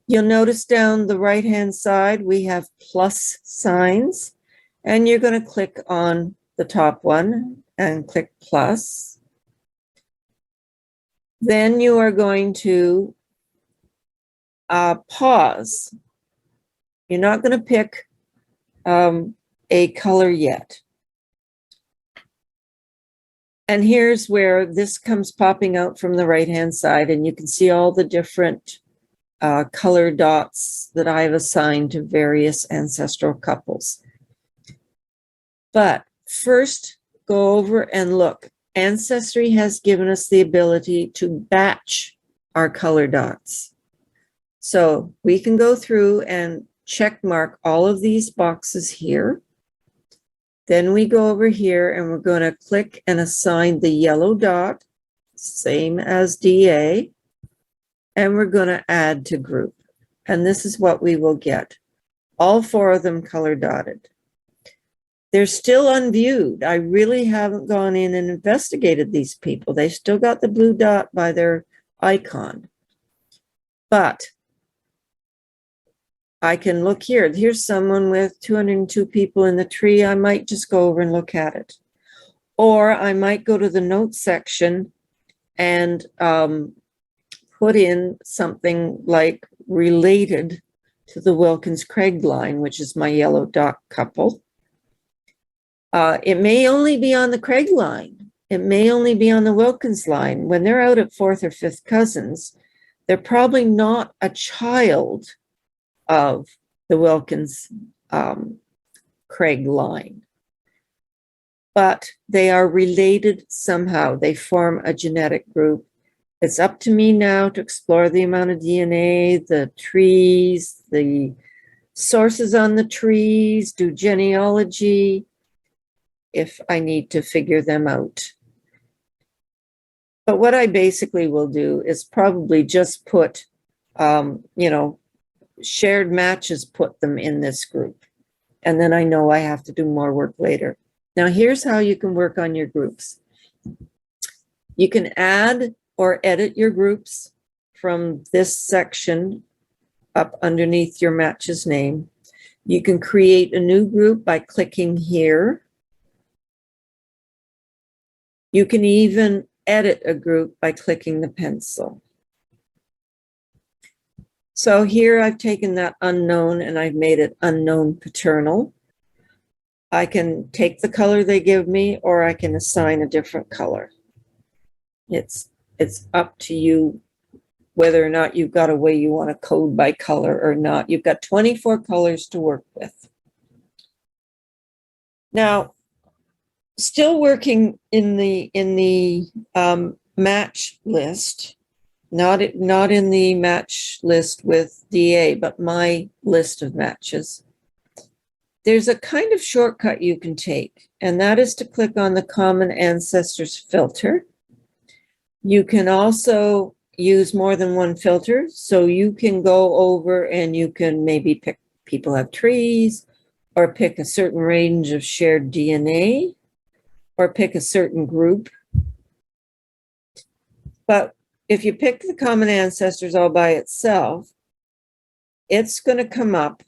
Speaker 1: You'll notice down the right-hand side, we have plus signs, and you're going to click on the top one and click plus. Then you are going to pause. You're not going to pick a color yet. And here's where this comes popping out from the right-hand side, and you can see all the different color dots that I've assigned to various ancestral couples. But first, go over and look. Ancestry has given us the ability to batch our color dots. So we can go through and check mark all of these boxes here. Then we go over here and we're going to click and assign the yellow dot, same as DA, and we're going to add to group. And this is what we will get. All 4 of them color dotted. They're still unviewed. I really haven't gone in and investigated these people. They still got the blue dot by their icon. But I can look here. Here's someone with 202 people in the tree. I might just go over and look at it. Or I might go to the notes section and put in something like related to the Wilkins-Craig line, which is my yellow dot couple. It may only be on the Craig line. It may only be on the Wilkins line. When they're out at 4th or 5th cousins, they're probably not a child of the Wilkins Craig line. But they are related somehow. They form a genetic group. It's up to me now to explore the amount of DNA, the trees, the sources on the trees, do genealogy, if I need to figure them out. But what I basically will do is probably just put, shared matches, put them in this group. And then I know I have to do more work later. Now, here's how you can work on your groups. You can add or edit your groups from this section up underneath your match's name. You can create a new group by clicking here. You can even edit a group by clicking the pencil. So here I've taken that unknown and I've made it unknown paternal. I can take the color they give me, or I can assign a different color. It's up to you whether or not you've got a way you want to code by color or not. You've got 24 colors to work with. Now, still working in the match list, not in the match list with DA, but my list of matches. There's a kind of shortcut you can take, and that is to click on the Common Ancestors filter. You can also use more than one filter, so you can go over and you can maybe pick people have trees, or pick a certain range of shared DNA, or pick a certain group. But if you pick the common ancestors all by itself, it's going to come up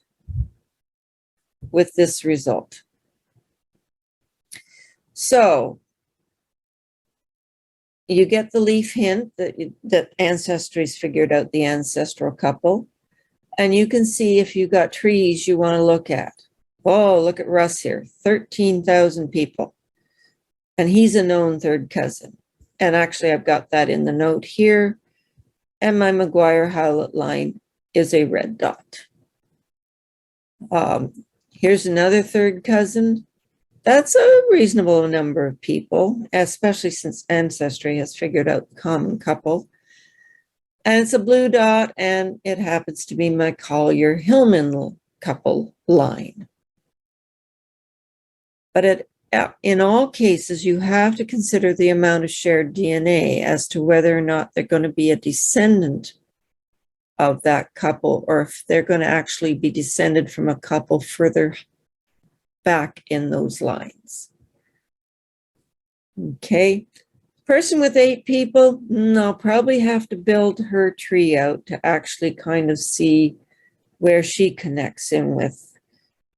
Speaker 1: with this result. So you get the leaf hint that Ancestry's figured out the ancestral couple, and you can see if you got trees you want to look at. Oh, look at Russ here, 13,000 people. And he's a known 3rd cousin. And actually, I've got that in the note here. And my McGuire-Howlett line is a red dot. Here's another 3rd cousin. That's a reasonable number of people, especially since Ancestry has figured out the common couple. And it's a blue dot, and it happens to be my Collier-Hillman couple line. But in all cases, you have to consider the amount of shared DNA as to whether or not they're going to be a descendant of that couple, or if they're going to actually be descended from a couple further back in those lines. Okay. Person with 8 people, I'll probably have to build her tree out to actually kind of see where she connects in with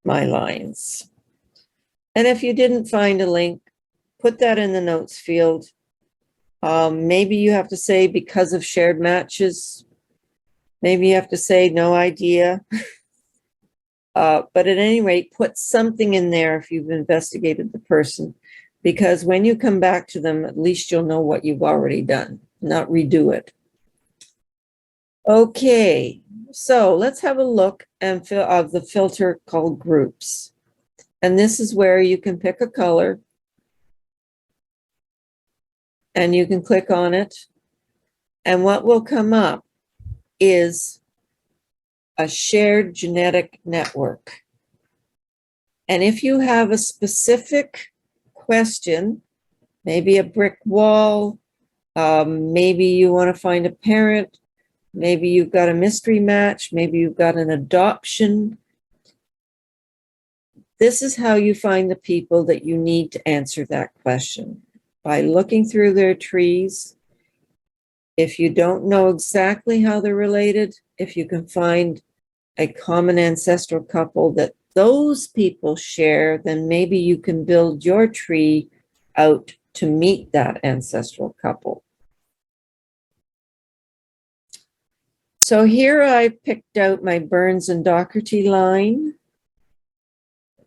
Speaker 1: my lines. And if you didn't find a link, put that in the notes field. Maybe you have to say because of shared matches. Maybe you have to say no idea. But at any rate, put something in there if you've investigated the person, because when you come back to them, at least you'll know what you've already done, not redo it. Okay, so let's have a look of the filter called groups. And this is where you can pick a color and you can click on it. And what will come up is a shared genetic network. And if you have a specific question, maybe a brick wall, maybe you want to find a parent, maybe you've got a mystery match, maybe you've got an adoption. This is how you find the people that you need to answer that question, by looking through their trees. If you don't know exactly how they're related, if you can find a common ancestral couple that those people share, then maybe you can build your tree out to meet that ancestral couple. So here I picked out my Burns and Doherty line.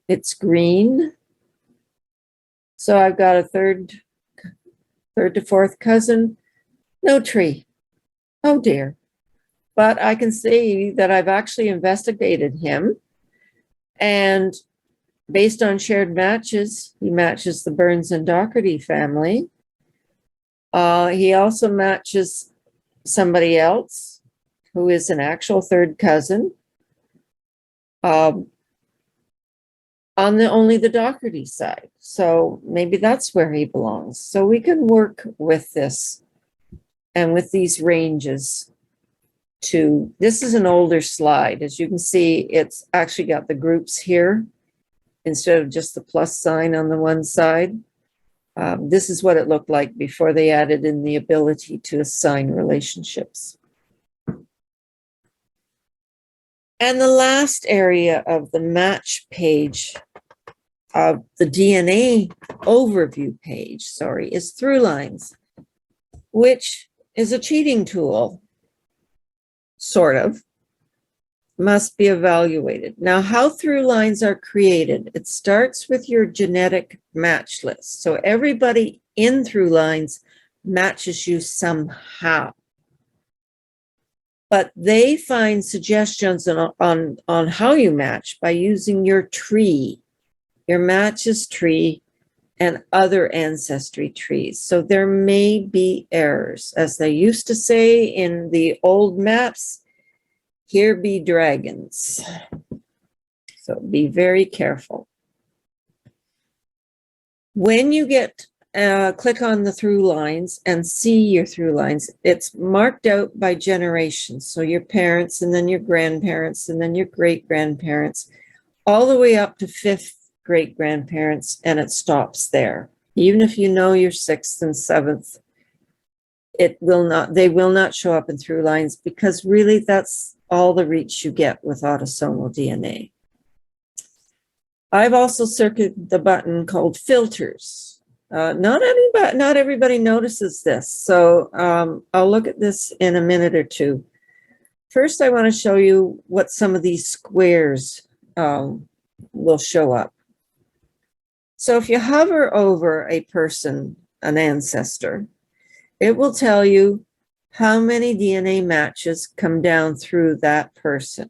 Speaker 1: It's green. So I've got a third to fourth cousin, no tree. Oh dear. But I can see that I've actually investigated him, and based on shared matches, he matches the Burns and Doherty family. He also matches somebody else who is an actual third cousin on only the Doherty side. So maybe that's where he belongs. So we can work with this and with these ranges to, this is an older slide. As you can see, it's actually got the groups here instead of just the plus sign on the one side. This is what it looked like before they added in the ability to assign relationships. And the last area of the match page of the DNA overview page, is through lines, which is a cheating tool, sort of, must be evaluated. Now, how through lines are created, it starts with your genetic match list. So everybody in through lines matches you somehow. But they find suggestions on how you match by using your tree, your matches tree, and other ancestry trees. So there may be errors. As they used to say in the old maps, here be dragons. So be very careful. When you click on the through lines and see your through lines, it's marked out by generations. So your parents, and then your grandparents, and then your great-grandparents, all the way up to 5th great-grandparents, and it stops there. Even if you know your 6th and 7th, they will not show up in through lines, because really that's all the reach you get with autosomal DNA. I've also circled the button called filters. Not everybody notices this, so I'll look at this in a minute or two. First, I want to show you what some of these squares will show up. So if you hover over a person, an ancestor, it will tell you how many DNA matches come down through that person,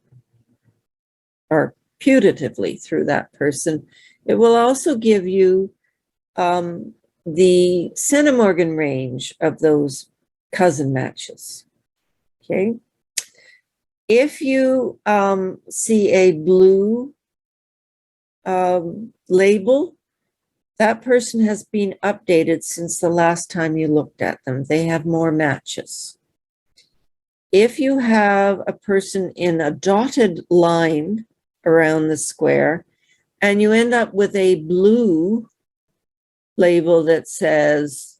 Speaker 1: or putatively through that person. It will also give you the centimorgan range of those cousin matches. Okay. If you see a blue label, that person has been updated since the last time you looked at them. They have more matches. If you have a person in a dotted line around the square and you end up with a blue label that says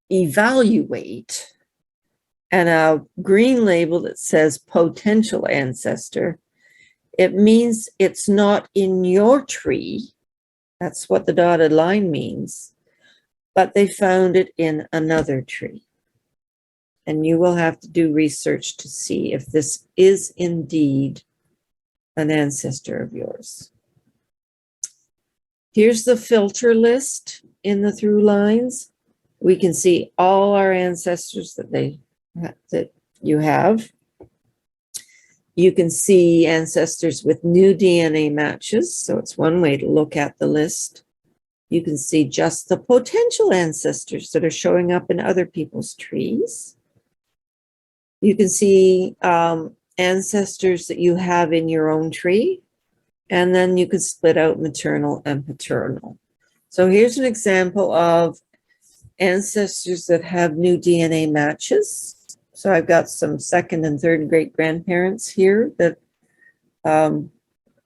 Speaker 1: evaluate and a green label that says potential ancestor, it means it's not in your tree. That's what the dotted line means, but they found it in another tree. And you will have to do research to see if this is indeed an ancestor of yours. Here's the filter list in the through lines. We can see all our ancestors that you have. You can see ancestors with new DNA matches, so it's one way to look at the list. You can see just the potential ancestors that are showing up in other people's trees. You can see ancestors that you have in your own tree, and then you can split out maternal and paternal. So here's an example of ancestors that have new DNA matches. So I've got some second and third great grandparents here that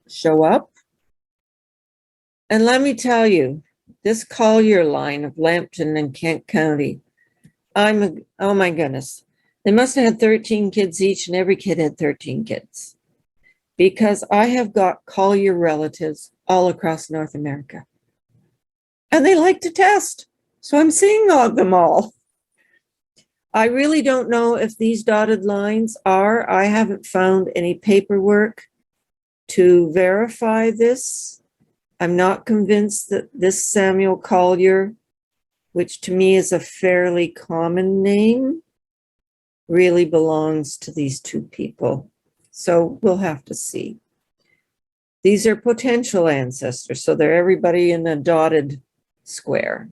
Speaker 1: show up. And let me tell you, this Collier line of Lambton and Kent County, oh my goodness. They must have had 13 kids each, and every kid had 13 kids. Because I have got Collier relatives all across North America. And they like to test. So I'm seeing them all. I really don't know if these dotted lines are. I haven't found any paperwork to verify this. I'm not convinced that this Samuel Collier, which to me is a fairly common name, really belongs to these two people. So we'll have to see. These are potential ancestors, so they're everybody in a dotted square.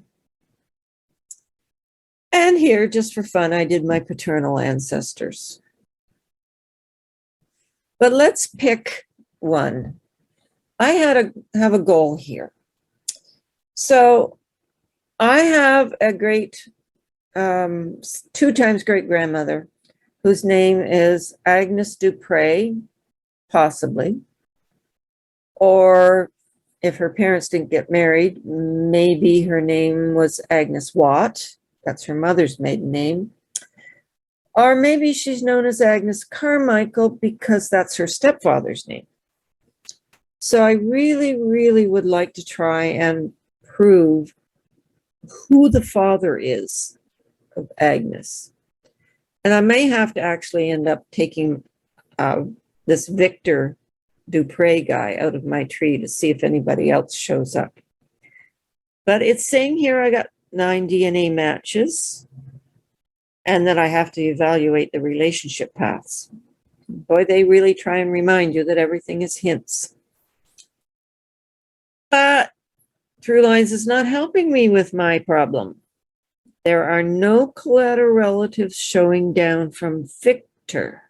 Speaker 1: And here, just for fun, I did my paternal ancestors. But let's pick one. I have a goal here. So I have a great, 2 times great grandmother whose name is Agnes Dupre, possibly. Or if her parents didn't get married, maybe her name was Agnes Watt. That's her mother's maiden name. Or maybe she's known as Agnes Carmichael because that's her stepfather's name. So I really, really would like to try and prove who the father is of Agnes. And I may have to actually end up taking this Victor Dupre guy out of my tree to see if anybody else shows up. But it's saying here I got 9 DNA matches and that I have to evaluate the relationship paths. Boy, they really try and remind you that everything is hints. But Through Lines is not helping me with my problem. There are no collateral relatives showing down from Victor.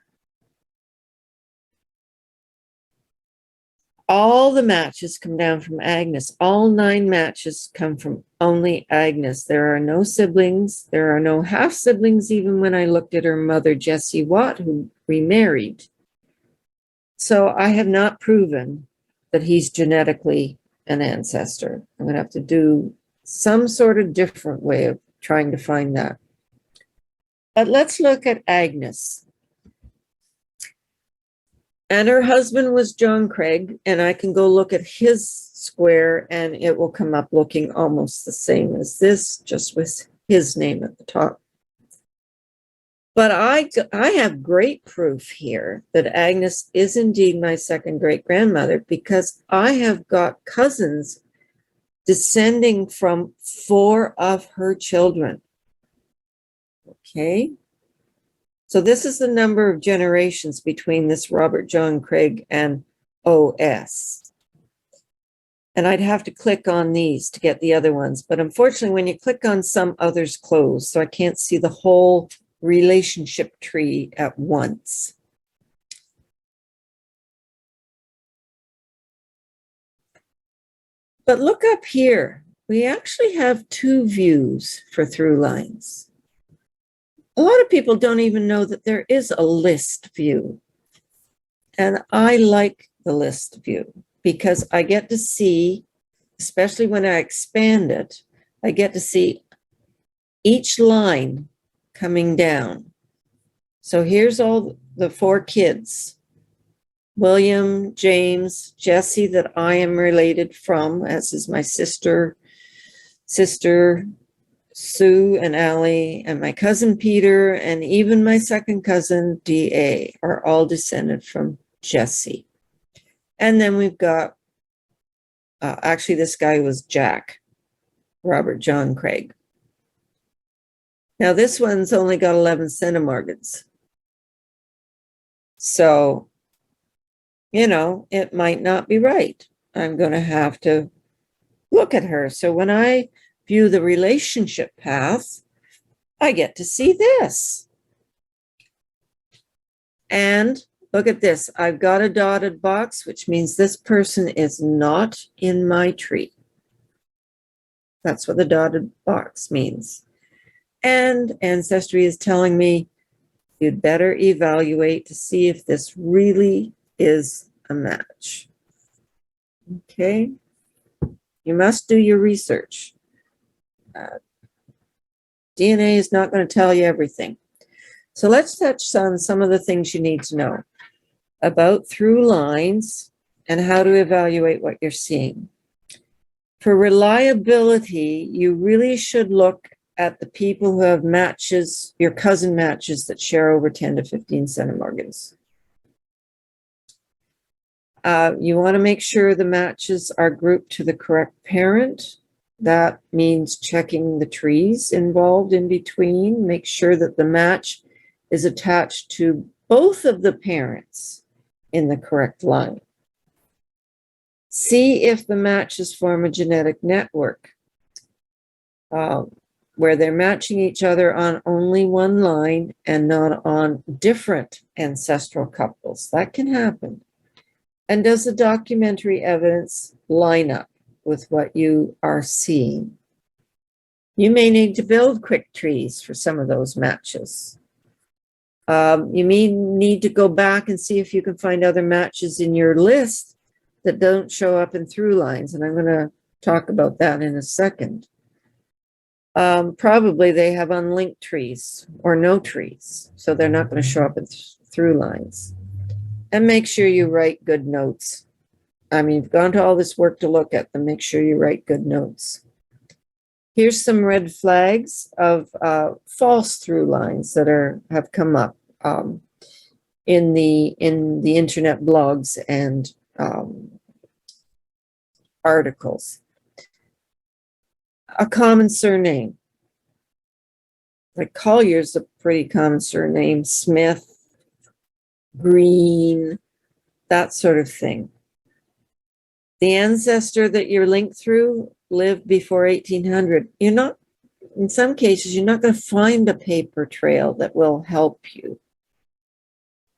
Speaker 1: All the matches come down from Agnes. All 9 matches come from only Agnes. There are no siblings. There are no half siblings, even when I looked at her mother, Jessie Watt, who remarried. So I have not proven that he's genetically an ancestor. I'm going to have to do some sort of different way of trying to find that. But let's look at Agnes. And her husband was John Craig, and I can go look at his square and it will come up looking almost the same as this, just with his name at the top. But I have great proof here that Agnes is indeed my second great grandmother because I have got cousins descending from 4 of her children. Okay. So this is the number of generations between this Robert John Craig and OS. And I'd have to click on these to get the other ones. But unfortunately, when you click on some, others close. So I can't see the whole relationship tree at once. But look up here. We actually have two views for through lines. A lot of people don't even know that there is a list view. And I like the list view because I get to see, especially when I expand it, I get to see each line coming down. So here's all the four kids: William, James, Jesse, that I am related from, as is my sister, Sue and Allie, and my cousin Peter, and even my second cousin, D.A., are all descended from Jesse. And then we've got, actually, this guy was Jack, Robert John Craig. Now, this one's only got 11 centimorgans. So, you know, it might not be right. I'm going to have to look at her. So when I view the relationship path, I get to see this. And look at this. I've got a dotted box, which means this person is not in my tree. That's what the dotted box means. And Ancestry is telling me you'd better evaluate to see if this really is a match. Okay. You must do your research. DNA is not going to tell you everything. So let's touch on some of the things you need to know about through lines and how to evaluate what you're seeing. For reliability, you really should look at the people who have matches, your cousin matches that share over 10 to 15 centimorgans. You want to make sure the matches are grouped to the correct parent. That means checking the trees involved in between. Make sure that the match is attached to both of the parents in the correct line. See if the matches form a genetic network where they're matching each other on only one line and not on different ancestral couples. That can happen. And does the documentary evidence line up with what you are seeing? You may need to build quick trees for some of those matches. You may need to go back and see if you can find other matches in your list that don't show up in through lines. And I'm going to talk about that in a second. Probably they have unlinked trees or no trees, so they're not going to show up in through lines. And make sure you write good notes. I mean, you've gone to all this work to look at them. Make sure you write good notes. Here's some red flags of false through lines that have come up in the internet blogs and articles. A common surname. Like Collier's a pretty common surname. Smith, Green, that sort of thing. The ancestor that you're linked through lived before 1800. You're not, in some cases, you're not going to find a paper trail that will help you.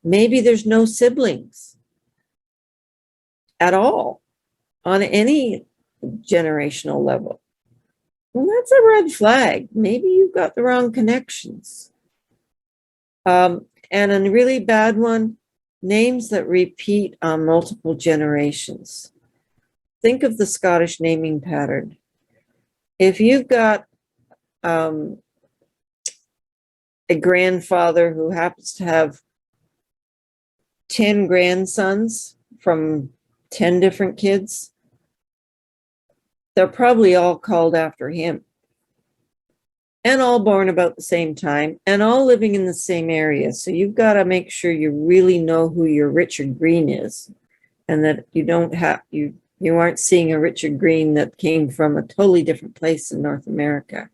Speaker 1: Maybe there's no siblings at all on any generational level. Well, that's a red flag. Maybe you've got the wrong connections. And a really bad one, names that repeat on multiple generations. Think of the Scottish naming pattern. If you've got a grandfather who happens to have 10 grandsons from 10 different kids, they're probably all called after him. And all born about the same time and all living in the same area. So you've got to make sure you really know who your Richard Green is, and that you don't have, you aren't seeing a Richard Green that came from a totally different place in North America.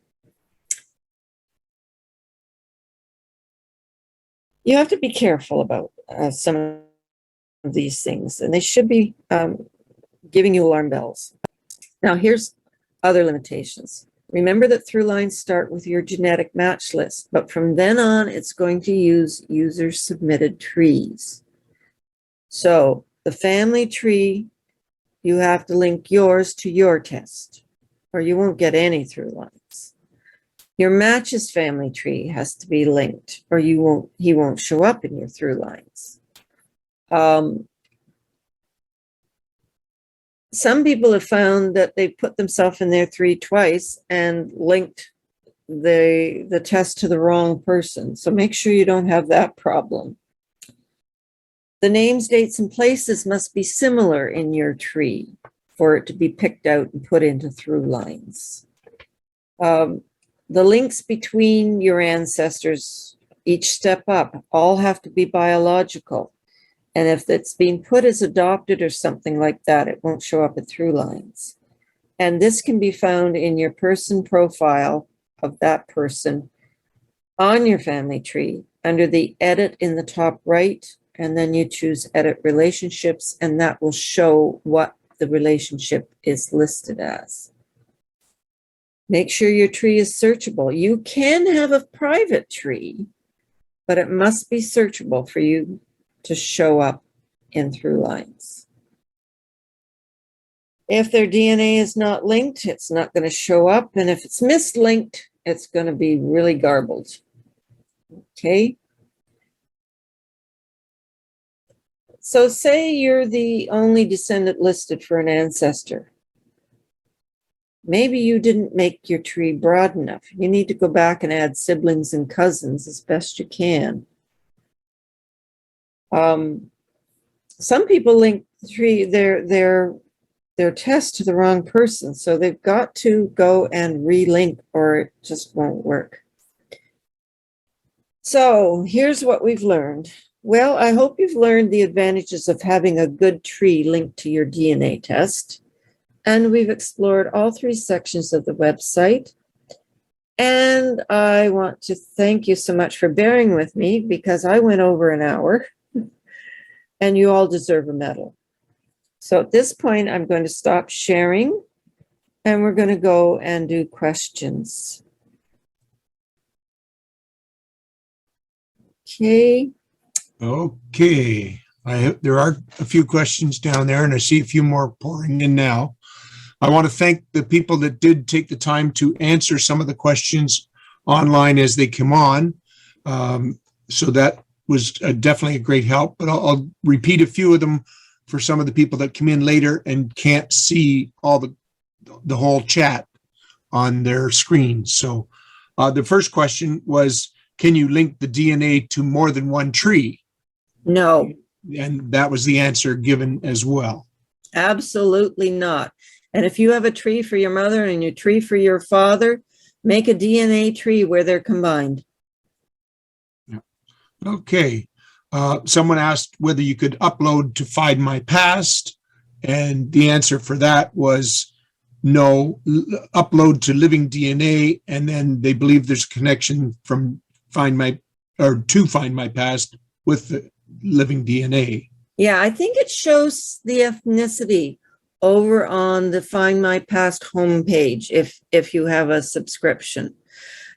Speaker 1: You have to be careful about some of these things, and they should be giving you alarm bells. Now, here's other limitations. Remember that through lines start with your genetic match list, but from then on, it's going to use user-submitted trees. So the family tree you have to link yours to your test, or you won't get any through lines. Your matches family tree has to be linked, or he won't show up in your through lines. Some people have found that they put themselves in their tree twice and linked the test to the wrong person. So make sure you don't have that problem. The names, dates, and places must be similar in your tree for it to be picked out and put into through lines. The links between your ancestors, each step up, all have to be biological. And if it's being put as adopted or something like that, it won't show up in through lines. And this can be found in your person profile of that person on your family tree under the edit in the top right, and then you choose edit relationships, and that will show what the relationship is listed as. Make sure your tree is searchable. You can have a private tree, but it must be searchable for you to show up in through lines. If their DNA is not linked, it's not going to show up. And if it's mislinked, it's going to be really garbled. Okay. So say you're the only descendant listed for an ancestor. Maybe you didn't make your tree broad enough. You need to go back and add siblings and cousins as best you can. Some people link their test to the wrong person, so they've got to go and relink or it just won't work. So here's what we've learned. Well, I hope you've learned the advantages of having a good tree linked to your DNA test. And we've explored all three sections of the website. And I want to thank you so much for bearing with me because I went over an hour and you all deserve a medal. So at this point, I'm going to stop sharing and we're going to go and do questions. Okay.
Speaker 2: Okay. There are a few questions down there and I see a few more pouring in now. I want to thank the people that did take the time to answer some of the questions online as they come on. So that was definitely a great help, but I'll repeat a few of them for some of the people that come in later and can't see all the whole chat on their screen. So the first question was, can you link the DNA to more than one tree?
Speaker 1: No.
Speaker 2: And that was the answer given as well.
Speaker 1: Absolutely not. And if you have a tree for your mother and a tree for your father, make a DNA tree where they're combined.
Speaker 2: Yeah. Okay. Someone asked whether you could upload to Find My Past, and the answer for that was no. Upload to Living DNA, and then they believe there's a connection from Find My Past with the Living DNA.
Speaker 1: Yeah, I think it shows the ethnicity over on the Find My Past homepage if you have a subscription.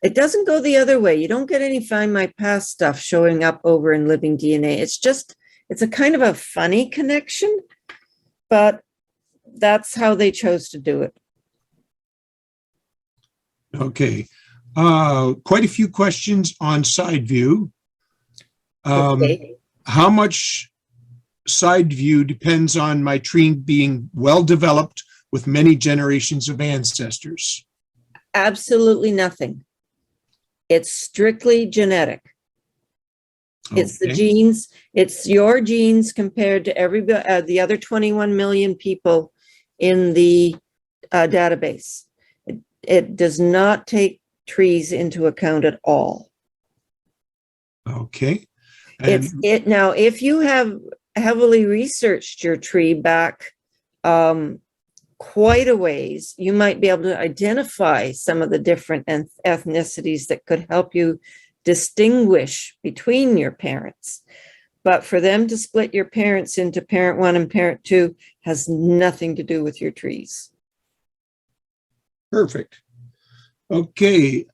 Speaker 1: It doesn't go the other way. You don't get any Find My Past stuff showing up over in Living DNA. It's a kind of a funny connection, but that's how they chose to do it.
Speaker 2: Okay. Quite a few questions on side view.
Speaker 1: Okay.
Speaker 2: How much side view depends on my tree being well developed with many generations of ancestors?
Speaker 1: Absolutely nothing. It's strictly genetic. Okay. It's the genes. It's your genes compared to the other 21 million people in the database. It does not take trees into account at all.
Speaker 2: Okay.
Speaker 1: Now, if you have heavily researched your tree back quite a ways, you might be able to identify some of the different ethnicities that could help you distinguish between your parents. But for them to split your parents into parent one and parent two has nothing to do with your trees.
Speaker 2: Perfect. Okay.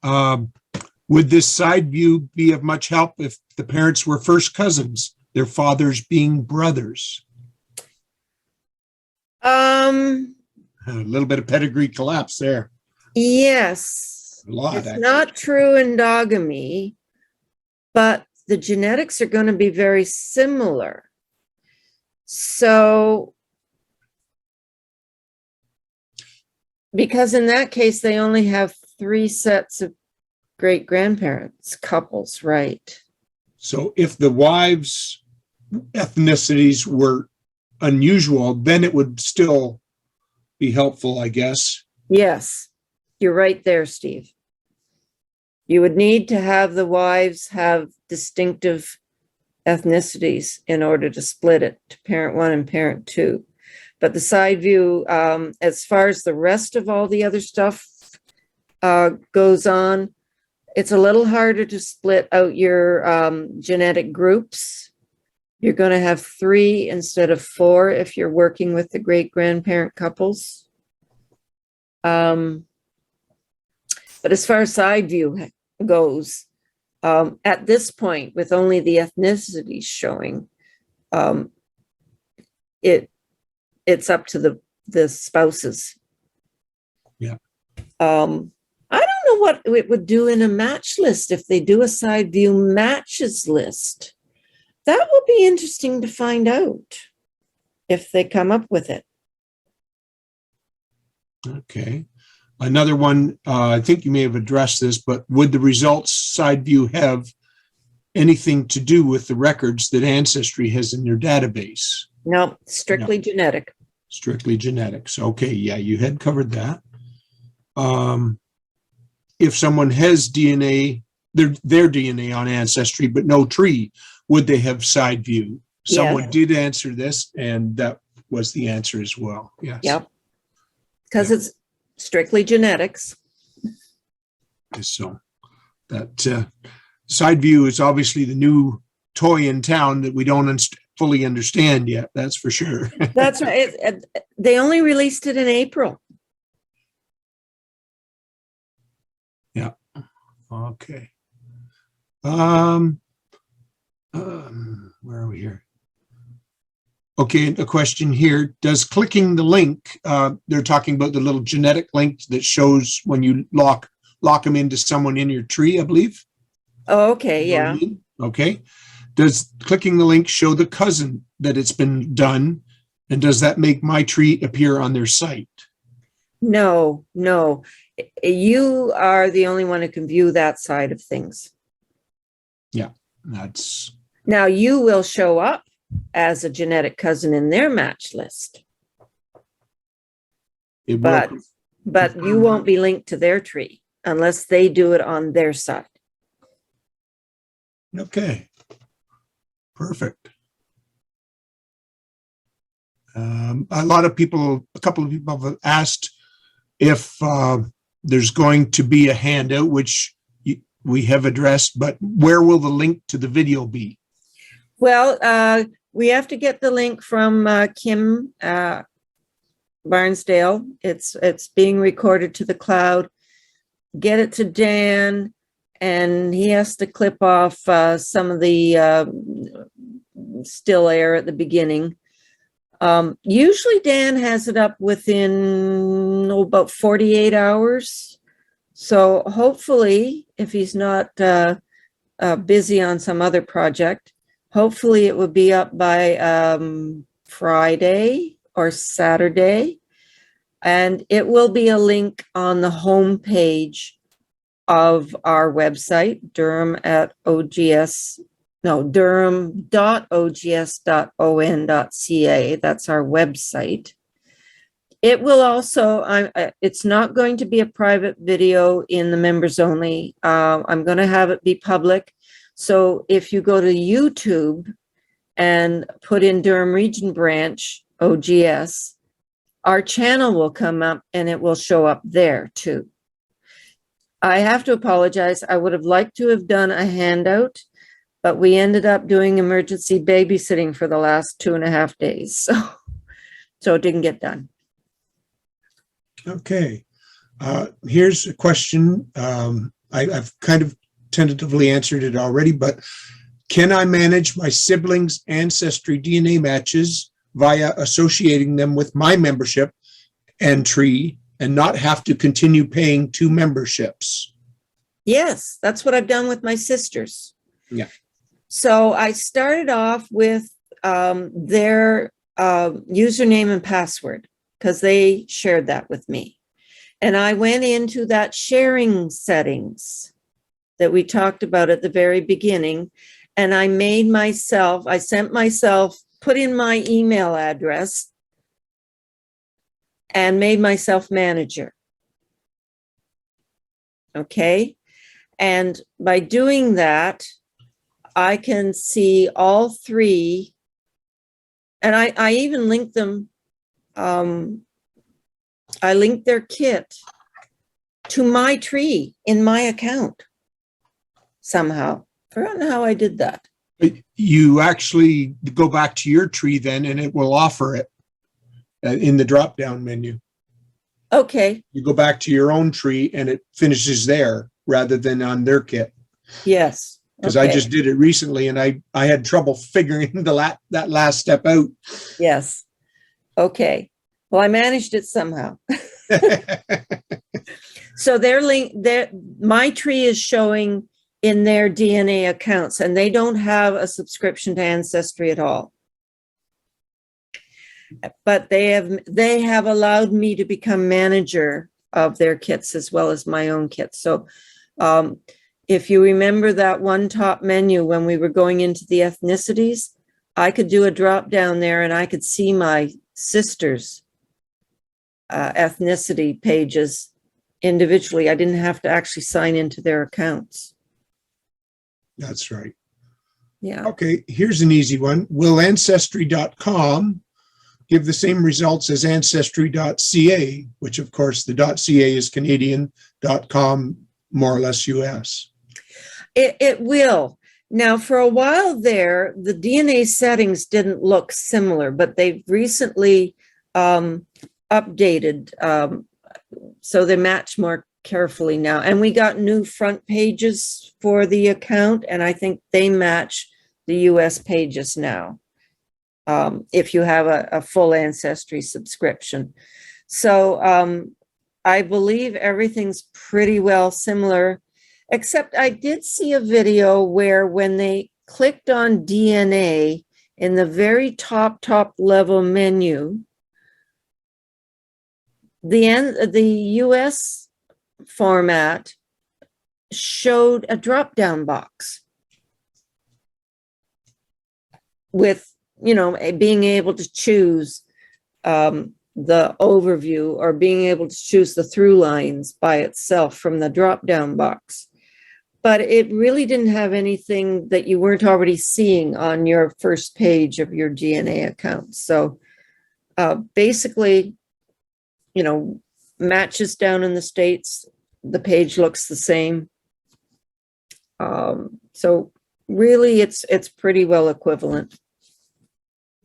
Speaker 2: Would this side view be of much help if the parents were first cousins, their fathers being brothers? A little bit of pedigree collapse there.
Speaker 1: Yes.
Speaker 2: A lot,
Speaker 1: It's
Speaker 2: actually.
Speaker 1: not true endogamy, but the genetics are going to be very similar. So, because in that case, they only have 3 sets of great-grandparents, couples, right?
Speaker 2: So if the wives' ethnicities were unusual, then it would still be helpful, I guess.
Speaker 1: Yes, you're right there, Steve. You would need to have the wives have distinctive ethnicities in order to split it to parent 1 and parent 2. But the side view, as far as the rest of all the other stuff goes on, it's a little harder to split out your genetic groups. You're going to have 3 instead of 4 if you're working with the great-grandparent couples. But as far as side view goes, at this point, with only the ethnicities showing, it's up to the spouses.
Speaker 2: Yeah.
Speaker 1: I don't know what it would do in a match list if they do a side view matches list. That will be interesting to find out if they come up with it.
Speaker 2: Okay. Another one, I think you may have addressed this, but would the results side view have anything to do with the records that Ancestry has in their database?
Speaker 1: No, strictly genetic.
Speaker 2: Strictly genetics. Okay, yeah, you had covered that. If someone has DNA, their DNA on Ancestry, but no tree, would they have side view? Someone did answer this, and that was the answer as well. Yes.
Speaker 1: Yep. Because it's strictly genetics.
Speaker 2: So that side view is obviously the new toy in town that we don't fully understand yet. That's for sure.
Speaker 1: That's right. They only released it in April.
Speaker 2: Yeah. Okay. Where are we here? Okay, a question here. Does clicking the link, they're talking about the little genetic link that shows when you lock them into someone in your tree, I believe.
Speaker 1: Oh, okay, yeah.
Speaker 2: Okay. Does clicking the link show the cousin that it's been done? And does that make my tree appear on their site?
Speaker 1: No. You are the only one who can view that side of things.
Speaker 2: Yeah, that's...
Speaker 1: Now you will show up as a genetic cousin in their match list. But you won't be linked to their tree unless they do it on their side.
Speaker 2: Okay. Perfect. A couple of people have asked if there's going to be a handout, which we have addressed, but where will the link to the video be?
Speaker 1: Well, we have to get the link from Kim Barnsdale. It's being recorded to the cloud. Get it to Dan, and he has to clip off some of the still air at the beginning. Usually Dan has it up within about 48 hours. So hopefully, if he's not busy on some other project, hopefully it will be up by Friday or Saturday. And it will be a link on the home page of our website, durham.ogs.on.ca. That's our website. It will also, it's not going to be a private video in the members only. I'm going to have it be public. So if you go to YouTube and put in Durham Region Branch, OGS, our channel will come up and it will show up there too. I have to apologize. I would have liked to have done a handout, but we ended up doing emergency babysitting for the last 2.5 days. So it didn't get done.
Speaker 2: Okay. Here's a question. I've kind of tentatively answered it already, but can I manage my siblings' ancestry DNA matches via associating them with my membership and tree and not have to continue paying 2 memberships?
Speaker 1: Yes, that's what I've done with my sisters.
Speaker 2: Yeah.
Speaker 1: So I started off with their username and password because they shared that with me. And I went into that sharing settings that we talked about at the very beginning. And I sent myself, put in my email address and made myself manager. Okay. And by doing that, I can see all 3. And I even linked them. I linked their kit to my tree in my account somehow. Forgotten how I did that.
Speaker 2: You actually go back to your tree then, and it will offer it in the drop-down menu.
Speaker 1: Okay.
Speaker 2: You go back to your own tree and it finishes there rather than on their kit.
Speaker 1: Yes.
Speaker 2: Because
Speaker 1: okay.
Speaker 2: I just did it recently and I had trouble figuring that last step out.
Speaker 1: Yes. Okay. Well, I managed it somehow. So my tree is showing in their DNA accounts, and they don't have a subscription to Ancestry at all. But they have allowed me to become manager of their kits as well as my own kits. So if you remember that one top menu when we were going into the ethnicities, I could do a drop down there and I could see my sisters' ethnicity pages individually. I didn't have to actually sign into their accounts.
Speaker 2: That's right.
Speaker 1: Yeah.
Speaker 2: Okay, here's an easy one. Will Ancestry.com give the same results as Ancestry.ca, which of course the .ca is Canadian, .com more or less US.
Speaker 1: It will. Now, for a while there, the DNA settings didn't look similar, but they've recently updated, so they match more carefully now. And we got new front pages for the account, and I think they match the US pages now, if you have a full Ancestry subscription. So I believe everything's pretty well similar, except I did see a video where when they clicked on DNA in the very top level menu, the US format showed a drop-down box with, being able to choose the overview or being able to choose the through lines by itself from the drop-down box. But it really didn't have anything that you weren't already seeing on your first page of your DNA account. So basically, matches down in the States, the page looks the same. So really it's pretty well equivalent.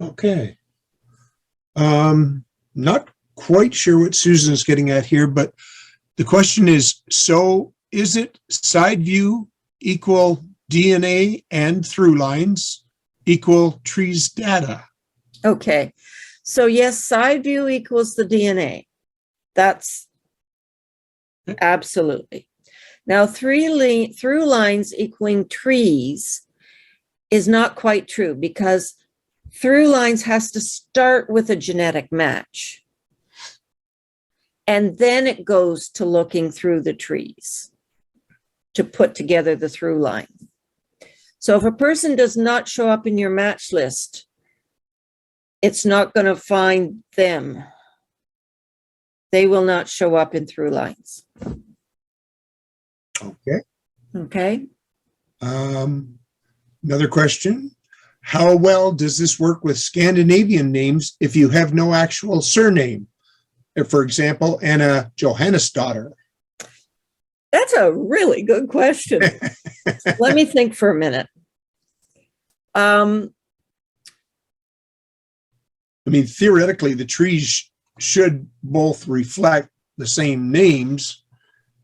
Speaker 2: Okay. Not quite sure what Susan's getting at here, but the question is, so is it side view equal DNA and through lines equal trees data?
Speaker 1: Okay. So yes, side view equals the DNA. That's absolutely. Now, through lines equaling trees is not quite true, because through lines has to start with a genetic match. And then it goes to looking through the trees to put together the through line. So if a person does not show up in your match list, it's not going to find them. They will not show up in through lines.
Speaker 2: Okay.
Speaker 1: Okay.
Speaker 2: Another question. How well does this work with Scandinavian names if you have no actual surname? If, for example, Anna Johannesdottir.
Speaker 1: That's a really good question. Let me think for a minute.
Speaker 2: Theoretically, the trees should both reflect the same names,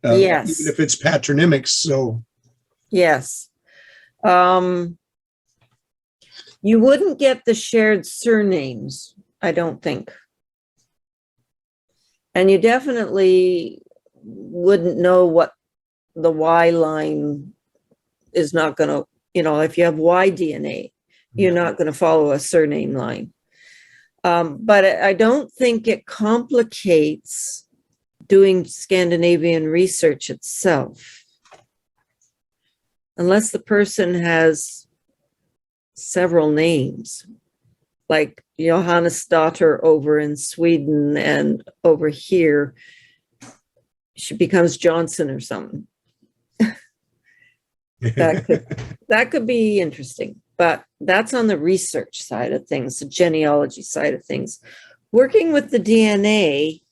Speaker 1: yes.
Speaker 2: even if it's patronymics. So,
Speaker 1: yes. You wouldn't get the shared surnames, I don't think. And you definitely wouldn't know what the Y line is not going to, if you have Y DNA, you're not going to follow a surname line. But I don't think it complicates doing Scandinavian research itself, unless the person has several names, like Johannesdotter over in Sweden, and over here she becomes Johnson or something. That could be interesting, but that's on the research side of things, the genealogy side of things. Working with the DNA,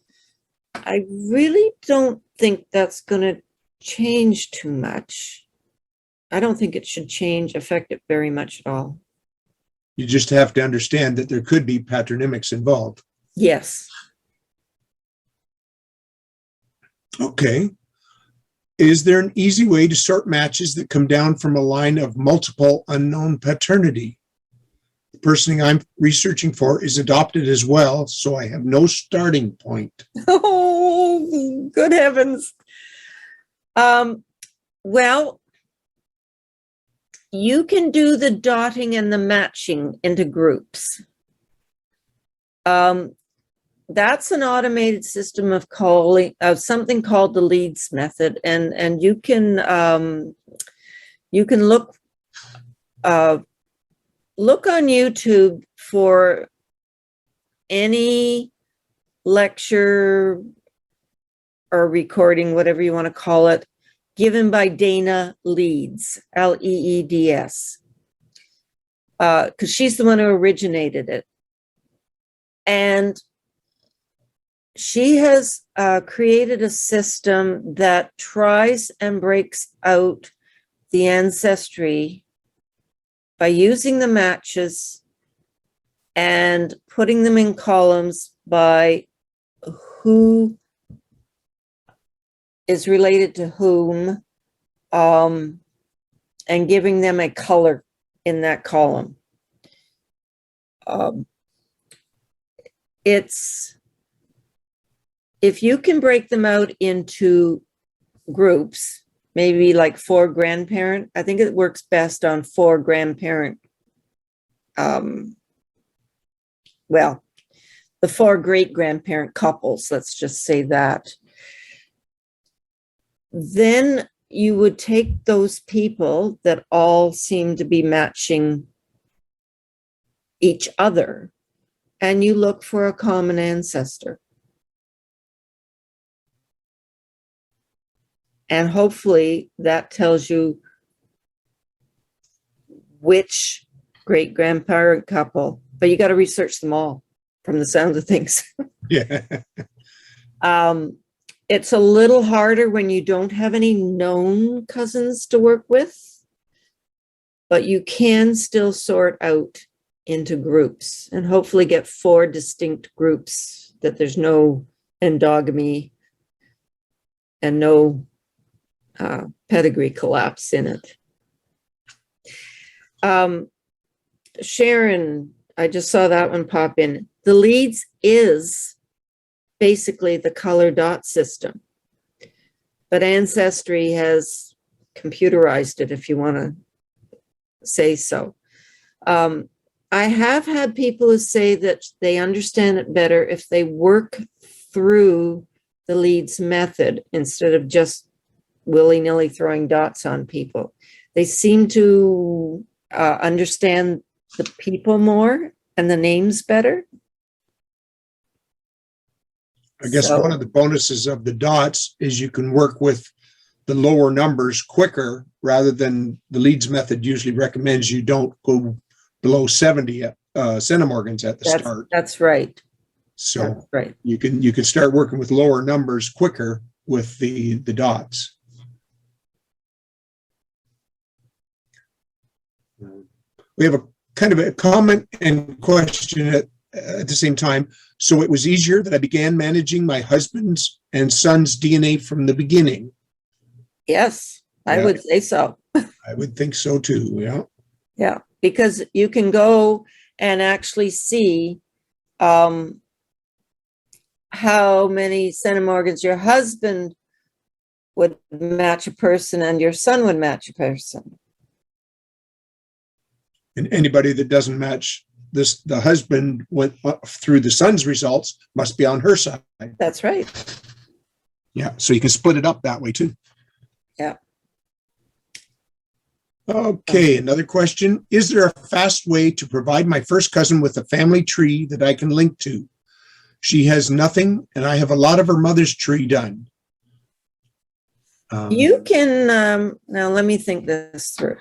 Speaker 1: I really don't think that's going to change too much. I don't think it should affect it very much at all.
Speaker 2: You just have to understand that there could be patronymics involved.
Speaker 1: Yes.
Speaker 2: Okay. Is there an easy way to sort matches that come down from a line of multiple unknown paternity? The person I'm researching for is adopted as well, so I have no starting point.
Speaker 1: Oh, good heavens. Well, you can do the dotting and the matching into groups. That's an automated system of something called the leads method, and you can look on YouTube for any lecture or recording, whatever you want to call it, given by Dana Leeds, Leeds, because she's the one who originated it. And she has created a system that tries and breaks out the ancestry by using the matches and putting them in columns by who is related to whom, and giving them a color in that column. If you can break them out into groups, maybe like 4 grandparent, I think it works best on 4 grandparent. The 4 great grandparent couples, let's just say that. Then you would take those people that all seem to be matching each other, and you look for a common ancestor. And hopefully that tells you which great grandparent couple, but you got to research them all from the sound of things.
Speaker 2: Yeah.
Speaker 1: It's a little harder when you don't have any known cousins to work with, but you can still sort out into groups and hopefully get 4 distinct groups that there's no endogamy and no pedigree collapse in it. Sharon, I just saw that one pop in. The leads is basically the color dot system, but Ancestry has computerized it, if you want to say so. I have had people who say that they understand it better if they work through the leads method instead of just willy-nilly throwing dots on people. They seem to understand the people more and the names better.
Speaker 2: I guess one of the bonuses of the dots is you can work with the lower numbers quicker, rather than the leads method usually recommends you don't go below 70 centimorgans at the start.
Speaker 1: That's right.
Speaker 2: So
Speaker 1: that's right.
Speaker 2: You can start working with lower numbers quicker with the dots. We have a kind of a comment and question at the same time. So it was easier that I began managing my husband's and son's DNA from the beginning.
Speaker 1: Yes, I would say so.
Speaker 2: I would think so too. Yeah.
Speaker 1: Yeah, because you can go and actually see how many centimorgans your husband would match a person and your son would match a person.
Speaker 2: And anybody that doesn't match this, the husband went through the son's results must be on her side.
Speaker 1: That's right.
Speaker 2: Yeah, so you can split it up that way too.
Speaker 1: Yeah.
Speaker 2: Okay, another question. Is there a fast way to provide my first cousin with a family tree that I can link to? She has nothing, and I have a lot of her mother's tree done.
Speaker 1: You can, now let me think this through.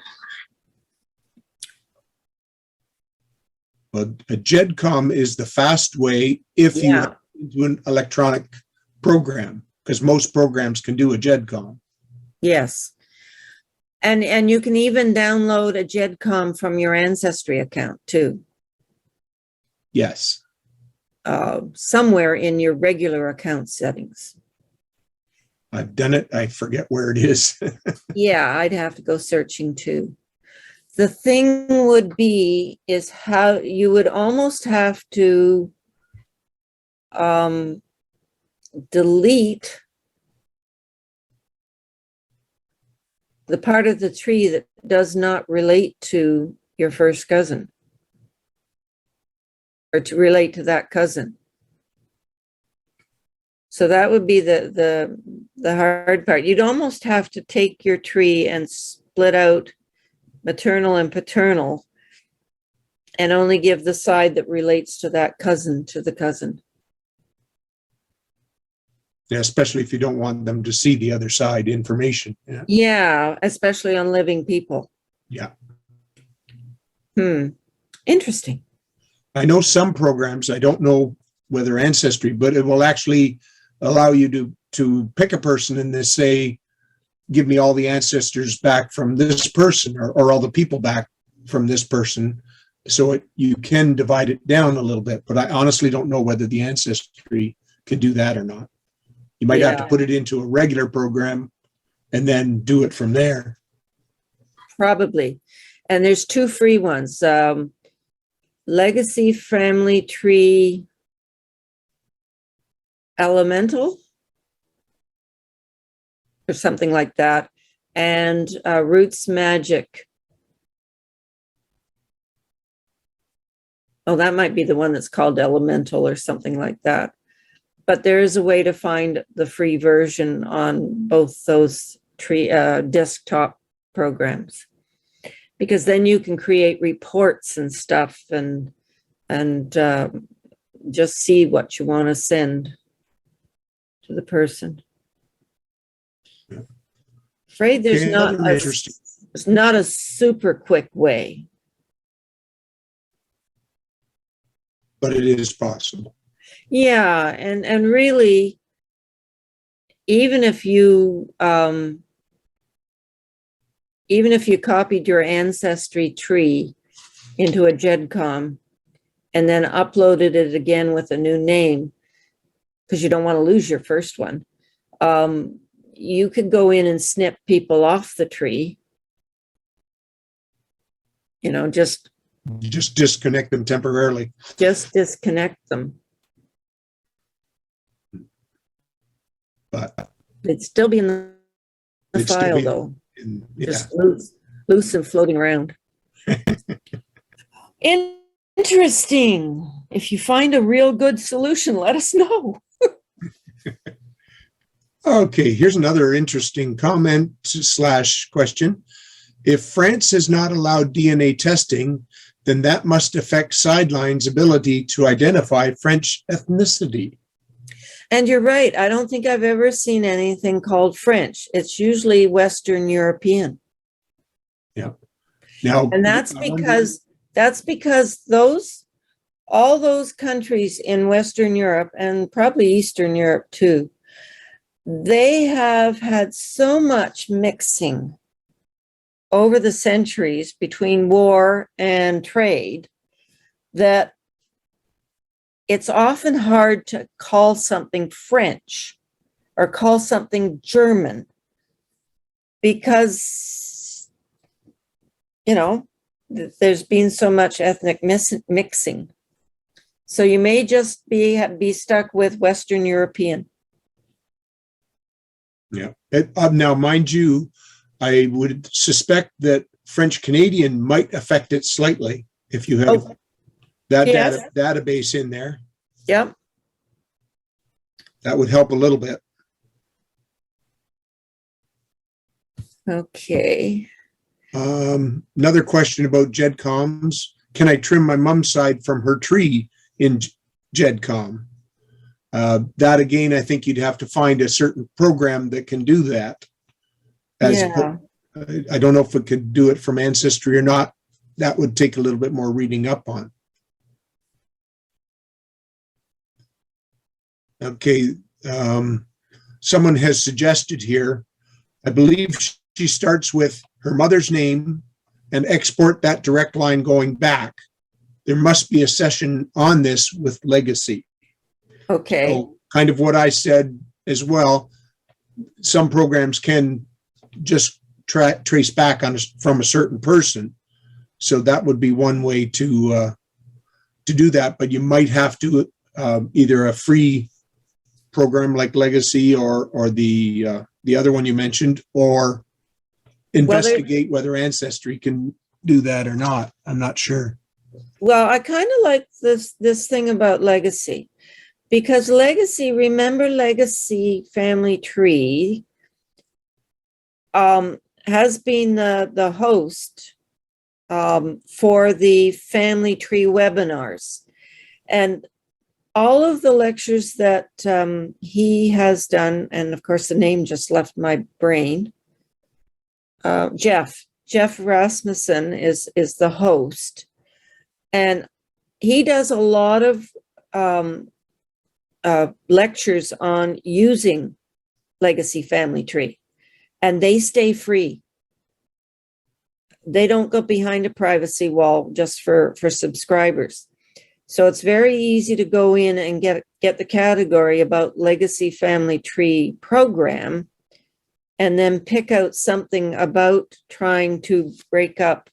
Speaker 2: Well, a Jedcom is the fast way if you
Speaker 1: Yeah.
Speaker 2: do an electronic program, because most programs can do a Jedcom.
Speaker 1: Yes. And you can even download a Jedcom from your Ancestry account too,
Speaker 2: Yes.
Speaker 1: somewhere in your regular account settings.
Speaker 2: I've done it. I forget where it is.
Speaker 1: Yeah, I'd have to go searching too. The thing would be is how you would almost have to delete the part of the tree that does not relate to your first cousin or to relate to that cousin. So that would be the hard part. You'd almost have to take your tree and split out maternal and paternal and only give the side that relates to that cousin to the cousin.
Speaker 2: Yeah, especially if you don't want them to see the other side information. Yeah.
Speaker 1: Yeah, especially on living people.
Speaker 2: Yeah.
Speaker 1: Interesting.
Speaker 2: I know some programs, I don't know whether Ancestry, but it will actually allow you to pick a person and they say, give me all the ancestors back from this person or all the people back from this person. So you can divide it down a little bit, but I honestly don't know whether the Ancestry can do that or not. You might have to put it into a regular program and then do it from there. Probably.
Speaker 1: And there's two free ones. Legacy Family Tree Elemental or something like that. And Roots Magic. Oh, that might be the one that's called Elemental or something like that. But there is a way to find the free version on both those desktop programs, because then you can create reports and stuff and just see what you want to send to the person. Afraid there's not a super quick way,
Speaker 2: but it is possible.
Speaker 1: Yeah, and really, even if you copied your Ancestry tree into a Jedcom and then uploaded it again with a new name, because you don't want to lose your first one, you could go in and snip people off the tree. You know, just
Speaker 2: disconnect them temporarily.
Speaker 1: Just disconnect them.
Speaker 2: But
Speaker 1: it'd still be in the file, though. Just loose and floating around. Interesting. If you find a real good solution, let us know.
Speaker 2: Okay, here's another interesting comment / question. If France has not allowed DNA testing, then that must affect Sideline's ability to identify French ethnicity.
Speaker 1: And you're right. I don't think I've ever seen anything called French. It's usually Western European.
Speaker 2: Yeah. Now,
Speaker 1: and that's because all those countries in Western Europe and probably Eastern Europe too, they have had so much mixing over the centuries between war and trade that it's often hard to call something French or call something German because, you know, there's been so much ethnic mixing. So you may just be stuck with Western European.
Speaker 2: Yeah. Now, mind you, I would suspect that French Canadian might affect it slightly if you have that
Speaker 1: Yes.
Speaker 2: database in there.
Speaker 1: Yep.
Speaker 2: That would help a little bit.
Speaker 1: Okay.
Speaker 2: Another question about Jedcoms. Can I trim my mom's side from her tree in Jedcom? That again, I think you'd have to find a certain program that can do that.
Speaker 1: Yeah.
Speaker 2: I don't know if it could do it from Ancestry or not. That would take a little bit more reading up on. Okay. Someone has suggested here, I believe she starts with her mother's name and export that direct line going back. There must be a session on this with legacy.
Speaker 1: Okay.
Speaker 2: So kind of what I said as well. Some programs can just trace back from a certain person. So that would be one way to do that. But you might have to either a free program like Legacy or the other one you mentioned, or investigate whether Ancestry can do that or not. I'm not sure.
Speaker 1: Well, I kind of like this thing about Legacy, because remember Legacy Family Tree has been the host for the Family Tree webinars. And all of the lectures that he has done, and of course the name just left my brain, Jeff Rasmussen is the host. And he does a lot of lectures on using Legacy Family Tree, and they stay free. They don't go behind a privacy wall just for subscribers. So it's very easy to go in and get the category about Legacy Family Tree program, and then pick out something about trying to break up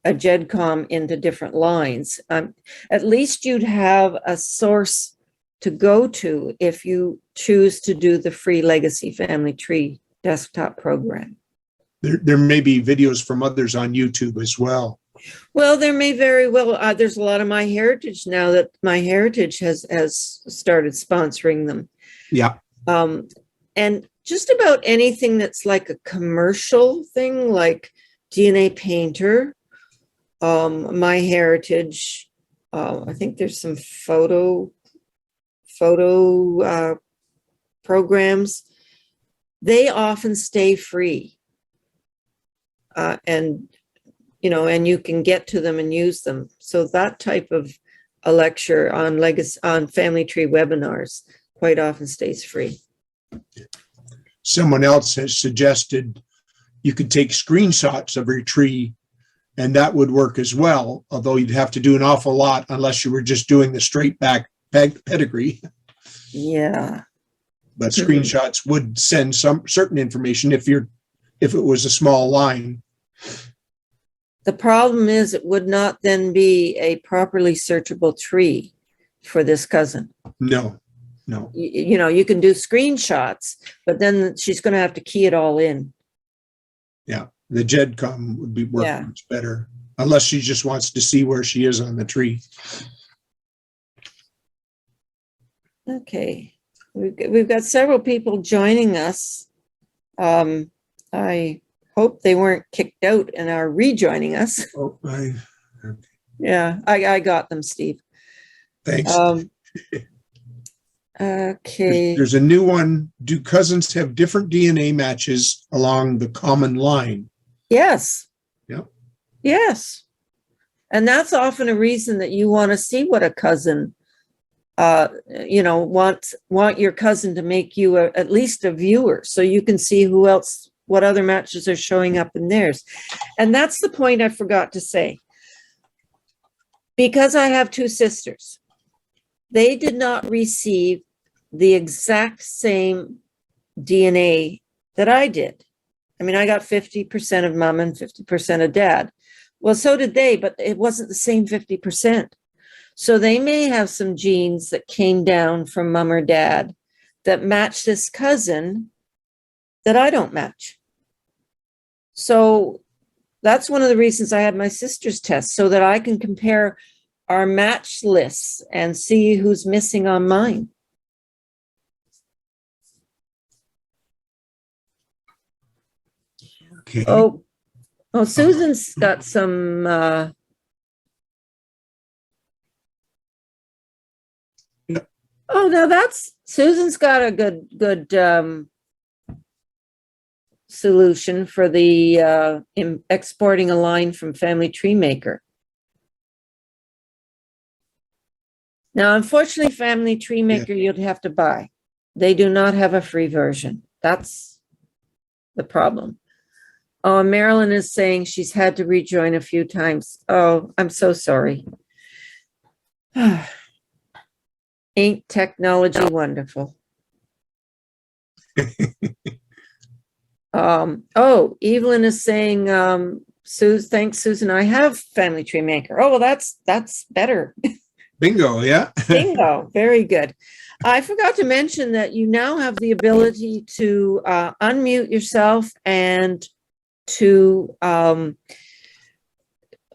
Speaker 1: a Jedcom into different lines. At least you'd have a source to go to if you choose to do the free Legacy Family Tree desktop program.
Speaker 2: There may be videos from others on YouTube as well.
Speaker 1: Well, there may very well. There's a lot of MyHeritage now that MyHeritage has started sponsoring them.
Speaker 2: Yeah.
Speaker 1: And just about anything that's like a commercial thing, like DNA Painter, MyHeritage. I think there's some photo programs. They often stay free, and you can get to them and use them. So that type of a lecture on Family Tree webinars quite often stays free.
Speaker 2: Someone else has suggested you could take screenshots of your tree, and that would work as well, although you'd have to do an awful lot unless you were just doing the straight back pedigree.
Speaker 1: Yeah.
Speaker 2: But screenshots would send some certain information if it was a small line.
Speaker 1: The problem is it would not then be a properly searchable tree for this cousin.
Speaker 2: No.
Speaker 1: You can do screenshots, but then she's going to have to key it all in.
Speaker 2: Yeah, the Jedcom would be working much better, unless she just wants to see where she is on the tree.
Speaker 1: Okay, we've got several people joining us. I hope they weren't kicked out and are rejoining us.
Speaker 2: Oh,
Speaker 1: Yeah, I got them, Steve.
Speaker 2: Thanks.
Speaker 1: Okay.
Speaker 2: There's a new one. Do cousins have different DNA matches along the common line?
Speaker 1: Yes.
Speaker 2: Yeah.
Speaker 1: Yes. And that's often a reason that you want to see what a cousin, want your cousin to make you at least a viewer, so you can see what other matches are showing up in theirs. And that's the point I forgot to say. Because I have two sisters, they did not receive the exact same DNA that I did. I mean, I got 50% of mom and 50% of dad. Well, so did they, but it wasn't the same 50%. So they may have some genes that came down from mom or dad that match this cousin that I don't match. So that's one of the reasons I had my sister's test, so that I can compare our match lists and see who's missing on mine.
Speaker 2: Okay.
Speaker 1: Oh, Susan's got some,
Speaker 2: Yep.
Speaker 1: Oh, now Susan's got a good solution for the exporting a line from Family Tree Maker. Now, unfortunately, Family Tree Maker, you'd have to buy. They do not have a free version. That's the problem. Oh, Marilyn is saying she's had to rejoin a few times. Oh, I'm so sorry. Ain't technology wonderful? Oh, Evelyn is saying, thanks, Susan. I have Family Tree Maker. Oh, well, that's better.
Speaker 2: Bingo, yeah.
Speaker 1: Bingo, very good. I forgot to mention that you now have the ability to unmute yourself and to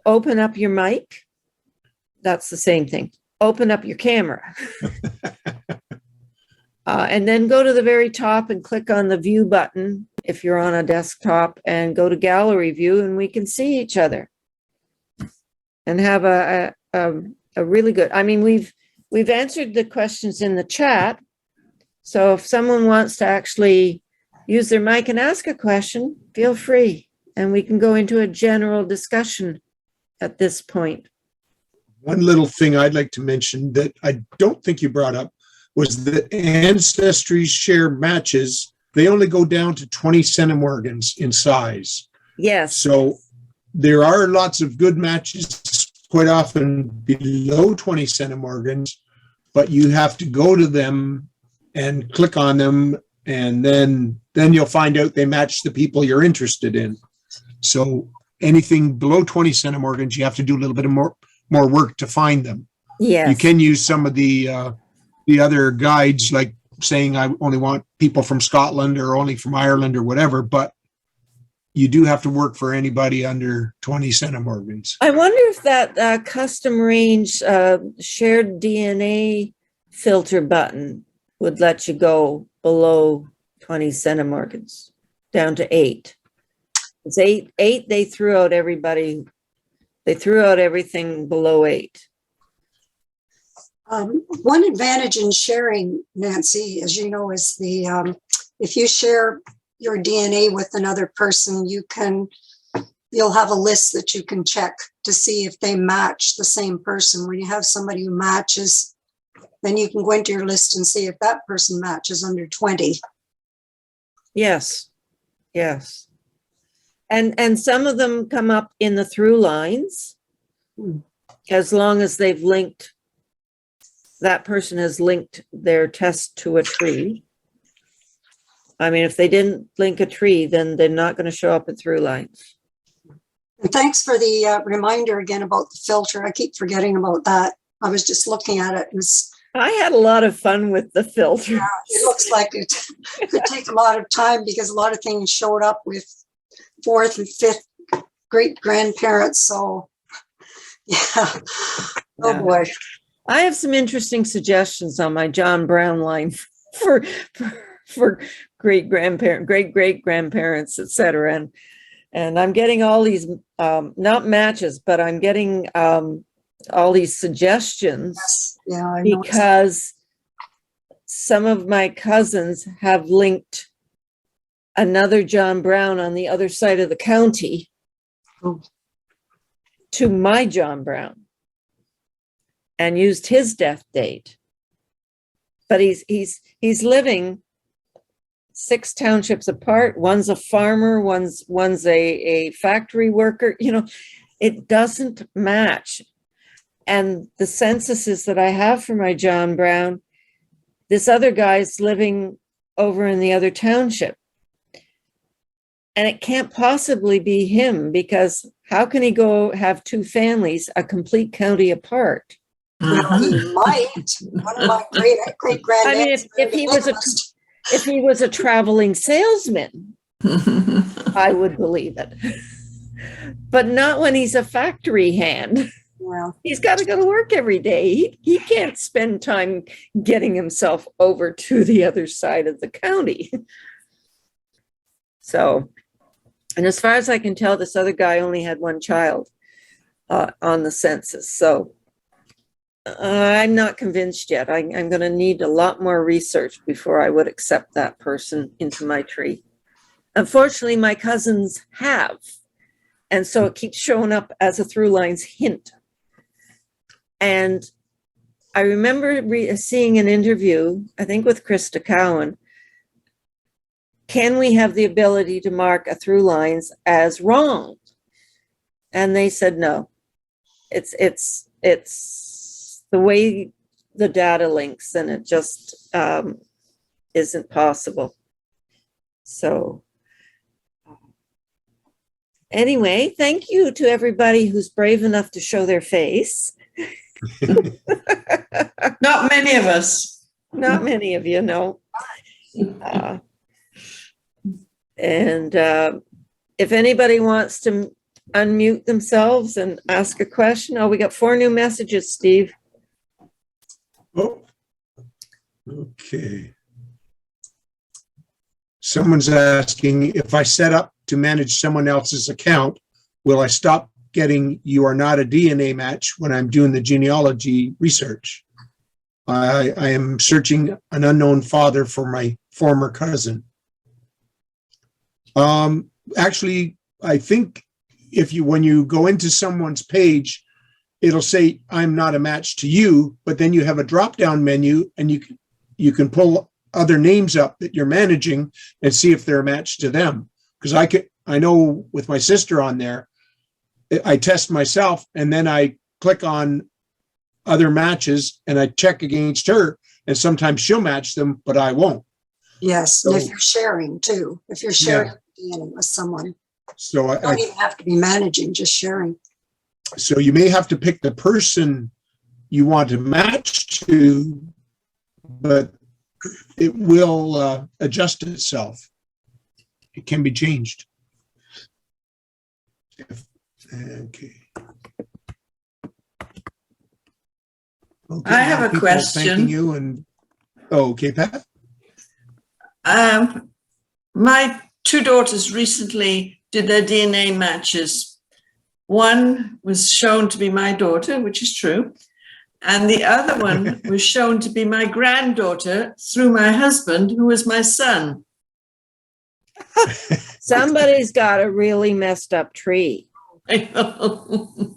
Speaker 1: open up your mic. That's the same thing. Open up your camera. And then go to the very top and click on the view button if you're on a desktop, and go to gallery view, and we can see each other and have a really good, I mean, we've answered the questions in the chat. So if someone wants to actually use their mic and ask a question, feel free, and we can go into a general discussion at this point.
Speaker 2: One little thing I'd like to mention that I don't think you brought up was that Ancestry's share matches, they only go down to 20 centimorgans in size.
Speaker 1: Yes.
Speaker 2: So there are lots of good matches, quite often below 20 centimorgans, but you have to go to them and click on them, and then you'll find out they match the people you're interested in. So anything below 20 centimorgans, you have to do a little bit of more work to find them.
Speaker 1: Yes.
Speaker 2: You can use some of the other guides, like saying I only want people from Scotland or only from Ireland or whatever, but you do have to work for anybody under 20 centimorgans.
Speaker 1: I wonder if that custom range shared DNA filter button would let you go below 20 centimorgans, down to 8. It's 8, they threw out everybody. They threw out everything below 8.
Speaker 3: One advantage in sharing, Nancy, as you know, is the if you share your DNA with another person, you'll have a list that you can check to see if they match the same person. When you have somebody who matches, then you can go into your list and see if that person matches under 20.
Speaker 1: Yes, yes. And some of them come up in the through lines, as long as they've linked, that person has linked their test to a tree. I mean, if they didn't link a tree, then they're not going to show up in through lines.
Speaker 3: And thanks for the reminder again about the filter. I keep forgetting about that. I was just looking at it, and
Speaker 1: I had a lot of fun with the filter.
Speaker 3: yeah, it looks like it could take a lot of time, because a lot of things showed up with 4th and 5th great grandparents. So yeah. Oh boy.
Speaker 1: I have some interesting suggestions on my John Brown line for great great grandparents, etc. And I'm getting all these not matches, but I'm getting all these suggestions.
Speaker 3: Yes. Yeah, I
Speaker 1: because some of my cousins have linked another John Brown on the other side of the county to my John Brown, and used his death date. But he's living 6 townships apart. One's a farmer, one's a factory worker. You know, it doesn't match. And the censuses that I have for my John Brown, this other guy's living over in the other township. And it can't possibly be him, because how can he go have 2 families a complete county apart?
Speaker 3: Well, he might. One of my great
Speaker 1: I
Speaker 3: granddads.
Speaker 1: mean, if he was a traveling salesman, I would believe it. But not when he's a factory hand.
Speaker 3: Well,
Speaker 1: He's got to go to work every day. He can't spend time getting himself over to the other side of the county. So, and as far as I can tell, this other guy only had one child on the census. So I'm not convinced yet. I'm going to need a lot more research before I would accept that person into my tree. Unfortunately, my cousins have. And so it keeps showing up as a through lines hint. And I remember seeing an interview, I think with Krista Cowan. Can we have the ability to mark a through lines as wrong? And they said no. It's the way the data links, and it just isn't possible. So anyway, thank you to everybody who's brave enough to show their face.
Speaker 4: Not many of us.
Speaker 1: Not many of you know. And if anybody wants to unmute themselves and ask a question. Oh, we got 4 new messages, Steve.
Speaker 2: Oh, okay. Someone's asking, if I set up to manage someone else's account, will I stop getting "you are not a DNA match" when I'm doing the genealogy research? I am searching an unknown father for my former cousin. Actually, I think when you go into someone's page, it'll say I'm not a match to you, but then you have a drop-down menu and you can pull other names up that you're managing and see if they're a match to them. Because I know with my sister on there, I test myself and then I click on other matches and I check against her, and sometimes she'll match them, but I won't.
Speaker 3: yes,
Speaker 2: So,
Speaker 3: and if you're sharing too, if you're sharing DNA with someone,
Speaker 2: so
Speaker 3: you don't even have to be managing, just sharing.
Speaker 2: So you may have to pick the person you want to match to, but it will adjust itself. It can be changed. Okay. Okay,
Speaker 4: I have a
Speaker 2: people
Speaker 4: question.
Speaker 2: Thanking you and okay, Pat.
Speaker 4: My 2 daughters recently did their DNA matches. One was shown to be my daughter, which is true, and the other one was shown to be my granddaughter through my husband, who was my son.
Speaker 1: Somebody's got a really messed up tree.
Speaker 4: I know.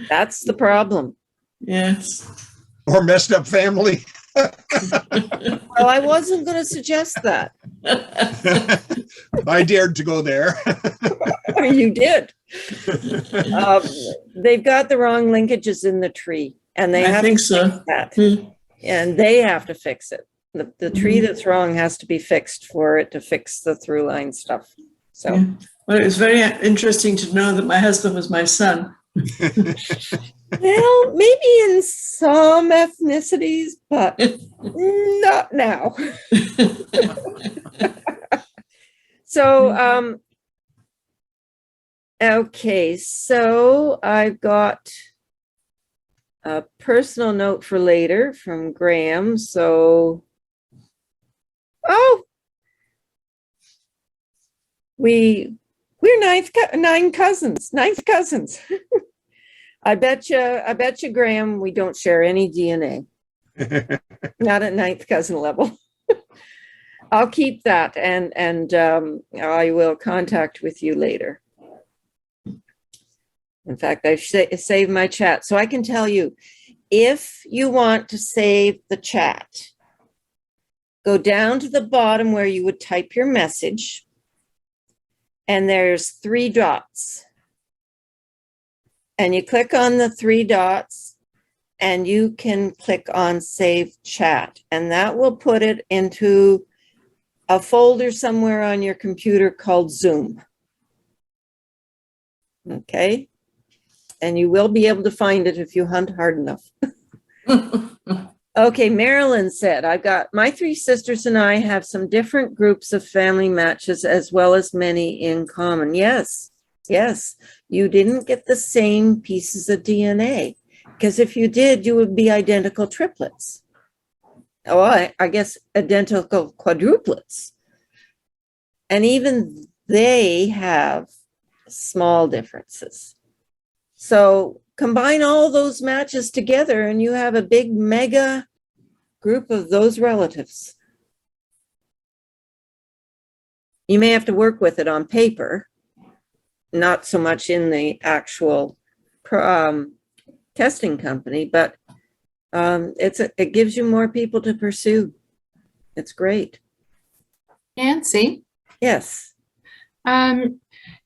Speaker 1: That's the problem.
Speaker 4: Yes.
Speaker 2: Or messed up family.
Speaker 1: Well, I wasn't going to suggest that.
Speaker 2: I dared to go there.
Speaker 1: You did. They've got the wrong linkages in the tree, and they
Speaker 4: I
Speaker 1: have
Speaker 4: think
Speaker 1: to
Speaker 4: so.
Speaker 1: fix that.
Speaker 4: Hmm.
Speaker 1: And they have to fix it. The tree that's wrong has to be fixed for it to fix the through line stuff. So,
Speaker 4: Yeah. Well, it was very interesting to know that my husband was my son.
Speaker 1: well, maybe in some ethnicities, but not now. So, okay, so I've got a personal note for later from Graham. So, we're ninth cousins. I bet you, Graham, we don't share any DNA. Not at ninth cousin level. I'll keep that and I will contact with you later. In fact, I've saved my chat. So I can tell you, if you want to save the chat, go down to the bottom where you would type your message, and there's 3 dots. And you click on the 3 dots, and you can click on Save Chat, and that will put it into a folder somewhere on your computer called Zoom. Okay? And you will be able to find it if you hunt hard enough. Okay, Marilyn said, I've got my 3 sisters and I have some different groups of family matches as well as many in common. Yes, yes, you didn't get the same pieces of DNA, because if you did, you would be identical triplets. Oh, I guess identical quadruplets. And even they have small differences. So combine all those matches together and you have a big mega group of those relatives. You may have to work with it on paper, not so much in the actual testing company, but it gives you more people to pursue. It's great.
Speaker 5: Nancy,
Speaker 1: Yes.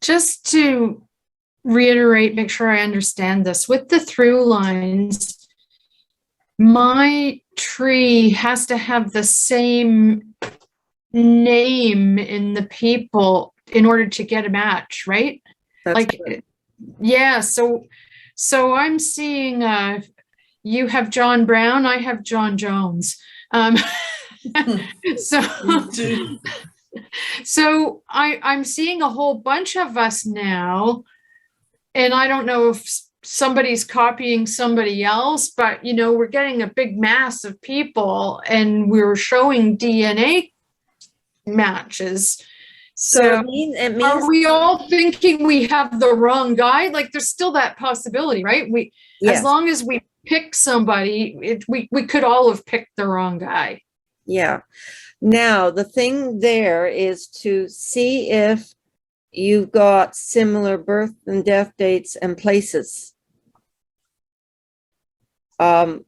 Speaker 5: just to reiterate, make sure I understand this, with the through lines, my tree has to have the same name in the people in order to get a match, right?
Speaker 1: That's
Speaker 5: Like,
Speaker 1: good.
Speaker 5: yeah, so I'm seeing you have John Brown, I have John Jones. So I'm seeing a whole bunch of us now, and I don't know if somebody's copying somebody else, but you know, we're getting a big mass of people and we're showing DNA matches. So
Speaker 1: it means
Speaker 5: are we all thinking we have the wrong guy? Like, there's still that possibility, right?
Speaker 1: yes.
Speaker 5: As long as we pick somebody, we could all have picked the wrong guy.
Speaker 1: Yeah. Now, the thing there is to see if you've got similar birth and death dates and places. You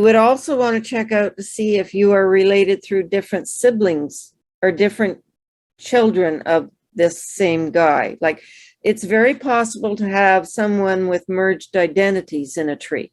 Speaker 1: would also want to check out to see if you are related through different siblings or different children of this same guy. Like, it's very possible to have someone with merged identities in a tree.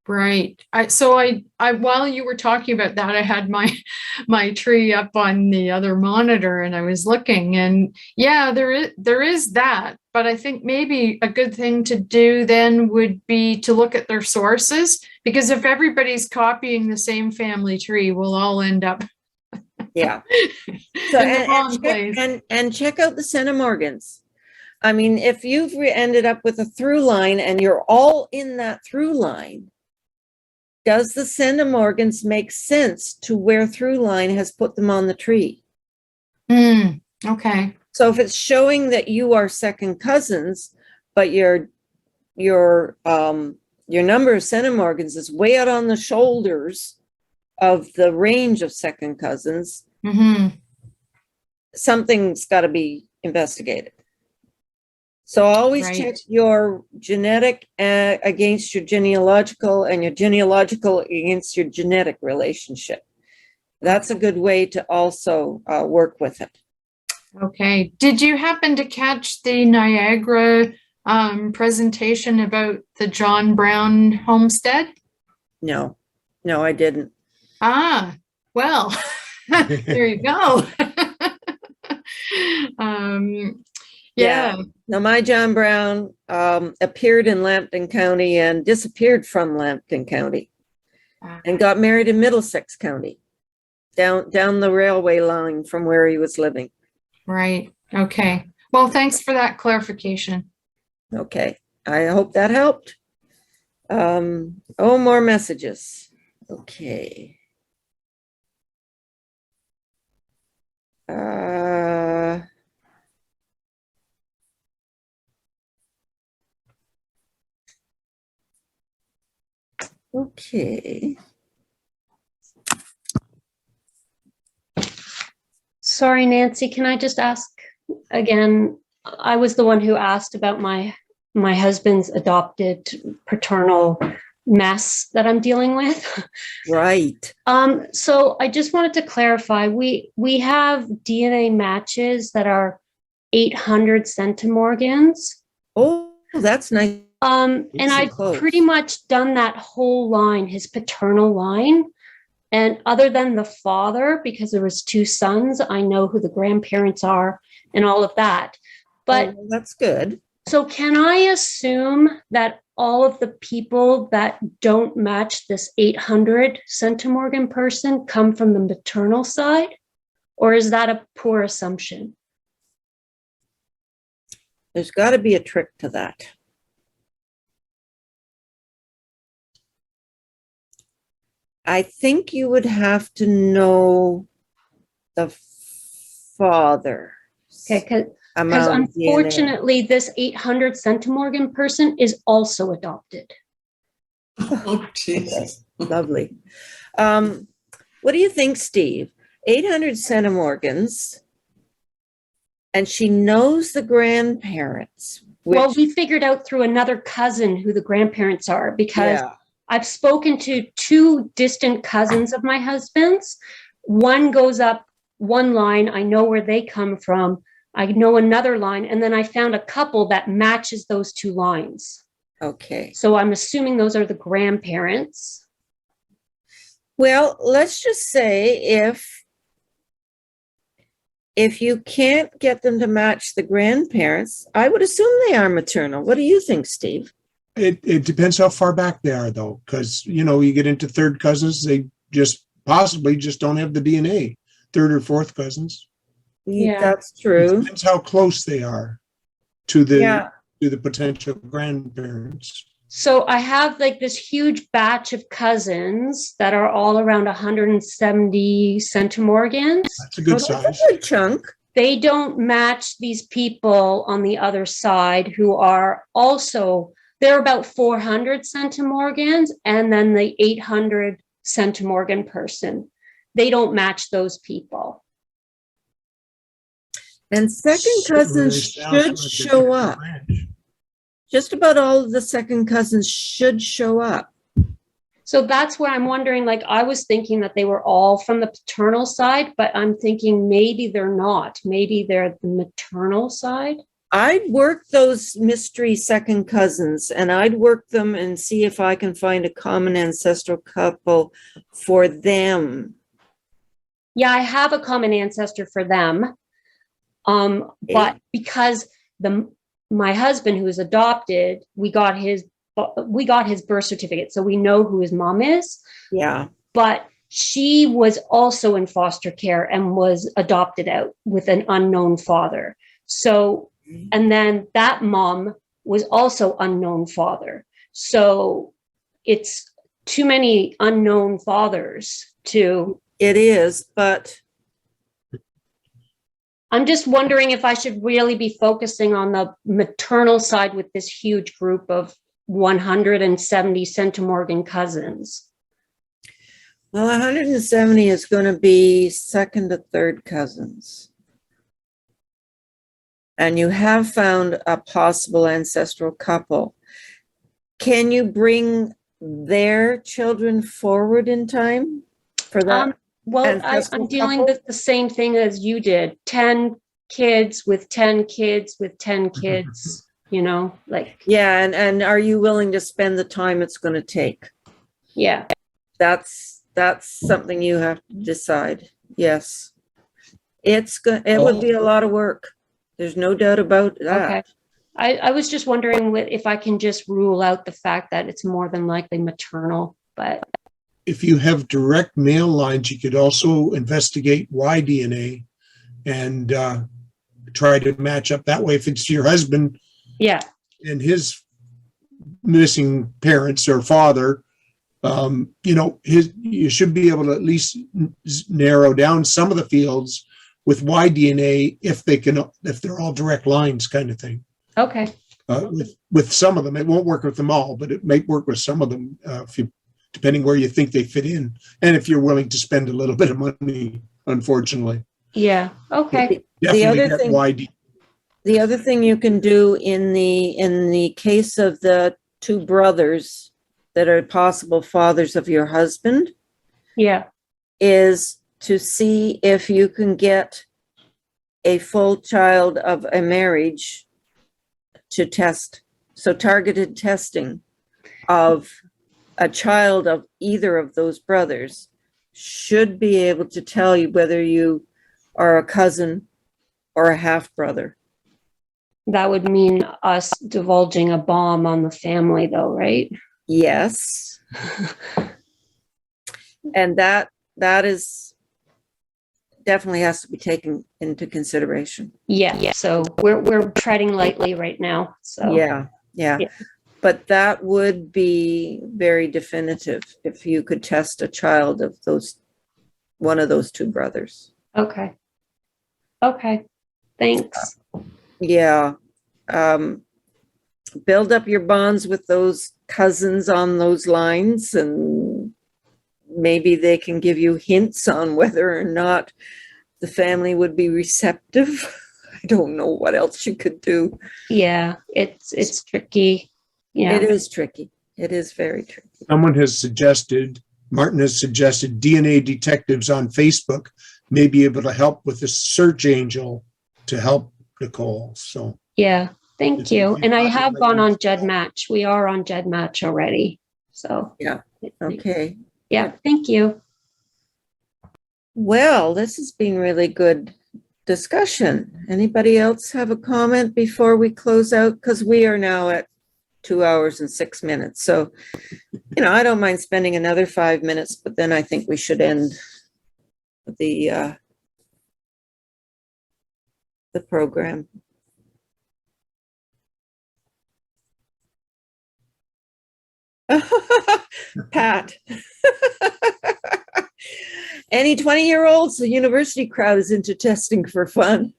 Speaker 5: Right. So while you were talking about that, I had my tree up on the other monitor and I was looking, and yeah, there is that, but I think maybe a good thing to do then would be to look at their sources, because if everybody's copying the same family tree, we'll all end up
Speaker 1: Yeah. So
Speaker 5: in the wrong place.
Speaker 1: and check out the centimorgans. I mean, if you've ended up with a through line and you're all in that through line, does the centimorgans make sense to where through line has put them on the tree?
Speaker 5: Okay.
Speaker 1: So if it's showing that you are second cousins, but your number of centimorgans is way out on the shoulders of the range of second cousins, something's got to be investigated. So always
Speaker 5: Right.
Speaker 1: check your genetic against your genealogical and your genealogical against your genetic relationship. That's a good way to also work with it.
Speaker 5: Okay. Did you happen to catch the Niagara presentation about the John Brown homestead?
Speaker 1: No, I didn't.
Speaker 5: Ah, well, there you go. Yeah.
Speaker 1: Now, my John Brown appeared in Lambton County and disappeared from Lambton County and got married in Middlesex County, down the railway line from where he was living.
Speaker 5: Right. Okay. Well, thanks for that clarification.
Speaker 1: Okay. I hope that helped. More messages. Okay. Okay.
Speaker 6: Sorry, Nancy, can I just ask again? I was the one who asked about my husband's adopted paternal mess that I'm dealing with.
Speaker 1: Right.
Speaker 6: So I just wanted to clarify, we have DNA matches that are 800 centimorgans.
Speaker 1: Oh, that's nice.
Speaker 6: And I've pretty much done that whole line, his paternal line. And other than the father, because there was 2 sons, I know who the grandparents are and all of that. But
Speaker 1: that's good.
Speaker 6: So can I assume that all of the people that don't match this 800 centimorgan person come from the maternal side? Or is that a poor assumption?
Speaker 1: There's got to be a trick to that. I think you would have to know the father.
Speaker 6: Okay, because
Speaker 1: Amount of DNA.
Speaker 6: unfortunately, this 800 centimorgan person is also adopted.
Speaker 4: Oh, Jesus.
Speaker 1: Lovely. What do you think, Steve? 800 centimorgans, and she knows the grandparents.
Speaker 6: Well, we figured out through another cousin who the grandparents are, because
Speaker 1: Yeah.
Speaker 6: I've spoken to two distant cousins of my husband's. One goes up one line. I know where they come from. I know another line. And then I found a couple that matches those two lines.
Speaker 1: Okay.
Speaker 6: So I'm assuming those are the grandparents.
Speaker 1: Well, let's just say if you can't get them to match the grandparents, I would assume they are maternal. What do you think, Steve?
Speaker 2: It depends how far back they are, though, because, you get into third cousins, they just possibly just don't have the DNA. Third or fourth cousins.
Speaker 6: Yeah.
Speaker 1: That's
Speaker 2: It
Speaker 1: true.
Speaker 2: depends how close they are to the
Speaker 1: Yeah.
Speaker 2: to the potential grandparents.
Speaker 6: So I have like this huge batch of cousins that are all around 170 centimorgans.
Speaker 2: That's a good
Speaker 1: Oh, that's
Speaker 2: size.
Speaker 1: a good chunk.
Speaker 6: They don't match these people on the other side who are also, they're about 400 centimorgans, and then the 800 centimorgan person. They don't match those people.
Speaker 1: And second cousins should show up. Just about all of the second cousins should show up.
Speaker 6: So that's where I'm wondering, like, I was thinking that they were all from the paternal side, but I'm thinking maybe they're not. Maybe they're the maternal side.
Speaker 1: I'd work those mystery second cousins, and I'd work them and see if I can find a common ancestral couple for them.
Speaker 6: Yeah, I have a common ancestor for them. But because my husband, who is adopted, we got his birth certificate, so we know who his mom is.
Speaker 1: Yeah.
Speaker 6: But she was also in foster care and was adopted out with an unknown father. So, and then that mom was also unknown father. So it's too many unknown fathers to.
Speaker 1: It is, but
Speaker 6: I'm just wondering if I should really be focusing on the maternal side with this huge group of 170 centimorgan cousins.
Speaker 1: well, 170 is going to be second to third cousins. And you have found a possible ancestral couple. Can you bring their children forward in time for that?
Speaker 6: Well,
Speaker 1: ancestral
Speaker 6: I'm dealing
Speaker 1: couple?
Speaker 6: with the same thing as you did. 10 kids with 10 kids with 10 kids, like.
Speaker 1: Yeah, and are you willing to spend the time it's going to take?
Speaker 6: Yeah.
Speaker 1: That's something you have to decide. Yes. It would be a lot of work. There's no doubt about that.
Speaker 6: Okay. I was just wondering if I can just rule out the fact that it's more than likely maternal, but.
Speaker 2: If you have direct male lines, you could also investigate Y DNA and try to match up that way. If it's your husband,
Speaker 6: yeah,
Speaker 2: and his missing parents or father, you should be able to at least narrow down some of the fields with Y DNA if they're all direct lines, kind of thing.
Speaker 6: Okay.
Speaker 2: With some of them, it won't work with them all, but it may work with some of them depending where you think they fit in, and if you're willing to spend a little bit of money. Unfortunately.
Speaker 6: Yeah. Okay.
Speaker 1: The other thing you can do in the case of the two brothers that are possible fathers of your husband,
Speaker 6: yeah,
Speaker 1: is to see if you can get a full child of a marriage to test. So targeted testing of a child of either of those brothers should be able to tell you whether you are a cousin or a half brother.
Speaker 6: That would mean us divulging a bomb on the family, though, right?
Speaker 1: Yes. And that is definitely has to be taken into consideration.
Speaker 6: Yeah. So we're treading lightly right now. So
Speaker 1: Yeah.
Speaker 6: Yeah.
Speaker 1: But that would be very definitive if you could test a child of one of those two brothers.
Speaker 6: Okay. Thanks.
Speaker 1: Yeah. Build up your bonds with those cousins on those lines, and maybe they can give you hints on whether or not the family would be receptive. I don't know what else you could do.
Speaker 6: Yeah, it's tricky. Yeah.
Speaker 1: It is tricky. It is very tricky.
Speaker 2: Someone has suggested, Martin has suggested DNA detectives on Facebook may be able to help with the search angel to help Nicole. So
Speaker 6: Yeah. Thank you. And I have gone on Jedmatch. We are on Jedmatch already. So
Speaker 1: Yeah. Okay.
Speaker 6: Yeah. Thank you.
Speaker 1: Well, this has been really good discussion. Anybody else have a comment before we close out? Because we are now at 2 hours and 6 minutes. So, I don't mind spending another 5 minutes, but then I think we should end the program. Pat. Any 20-year-olds, the university crowd is into testing for fun.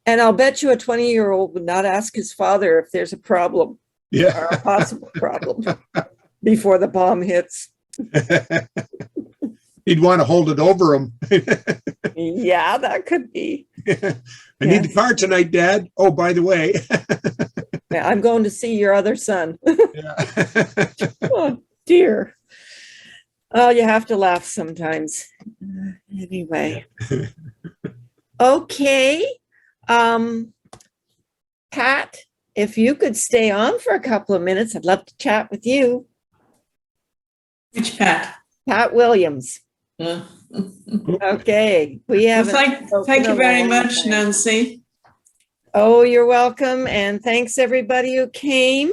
Speaker 1: And I'll bet you a 20-year-old would not ask his father if there's a problem or a possible problem before the bomb hits.
Speaker 2: He'd want to hold it over him.
Speaker 1: Yeah, that could be.
Speaker 2: I need the car tonight, Dad. Oh, by the way.
Speaker 1: Yeah, I'm going to see your other son.
Speaker 2: Yeah.
Speaker 1: Oh, dear. Oh, you have to laugh sometimes. Anyway. Okay. Pat, if you could stay on for a couple of minutes, I'd love to chat with you.
Speaker 4: Which Pat?
Speaker 1: Pat Williams. Okay. We have.
Speaker 4: Thank you very much, Nancy.
Speaker 1: Oh, you're welcome. And thanks everybody who came.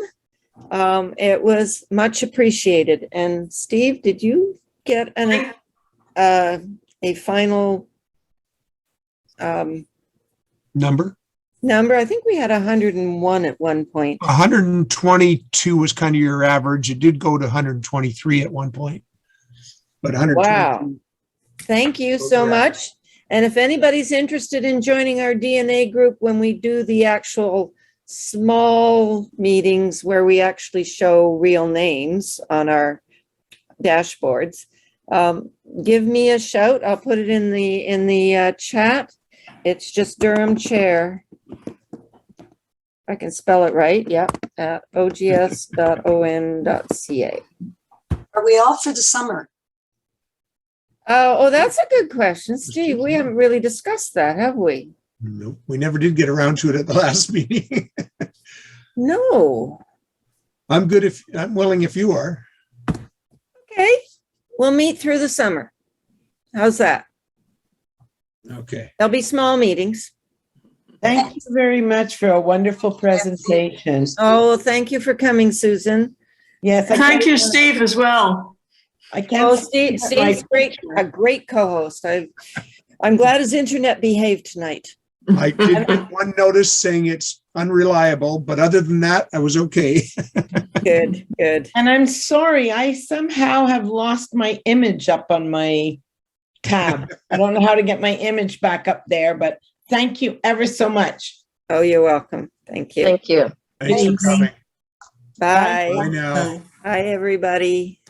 Speaker 1: It was much appreciated. And Steve, did you get a final
Speaker 2: Number?
Speaker 1: I think we had 101 at one point.
Speaker 2: 122 was kind of your average. It did go to 123 at one point. But 122.
Speaker 1: Wow. Thank you so much. And if anybody's interested in joining our DNA group when we do the actual small meetings where we actually show real names on our dashboards, give me a shout. I'll put it in the chat. It's just Durham Chair. I can spell it right. Yep. At ogs.on.ca.
Speaker 3: Are we off for the summer?
Speaker 1: Oh, that's a good question, Steve. We haven't really discussed that, have we?
Speaker 2: Nope. We never did get around to it at the last meeting.
Speaker 1: No.
Speaker 2: I'm willing if you are.
Speaker 1: Okay. We'll meet through the summer. How's that?
Speaker 2: Okay.
Speaker 1: There'll be small meetings.
Speaker 7: Thank you very much for a wonderful presentation.
Speaker 1: Oh, thank you for coming, Susan.
Speaker 7: Yes.
Speaker 4: Thank you, Steve, as well.
Speaker 7: I can't.
Speaker 1: Oh, Steve's great, a great co-host. I'm glad his internet behaved tonight.
Speaker 2: I did get one notice saying it's unreliable, but other than that, I was okay.
Speaker 1: Good.
Speaker 7: And I'm sorry, I somehow have lost my image up on my tab. I don't know how to get my image back up there, but thank you ever so much.
Speaker 1: Oh, you're welcome. Thank you.
Speaker 8: Thank you.
Speaker 2: Thanks for coming.
Speaker 1: Bye.
Speaker 2: Bye now.
Speaker 1: Bye, everybody.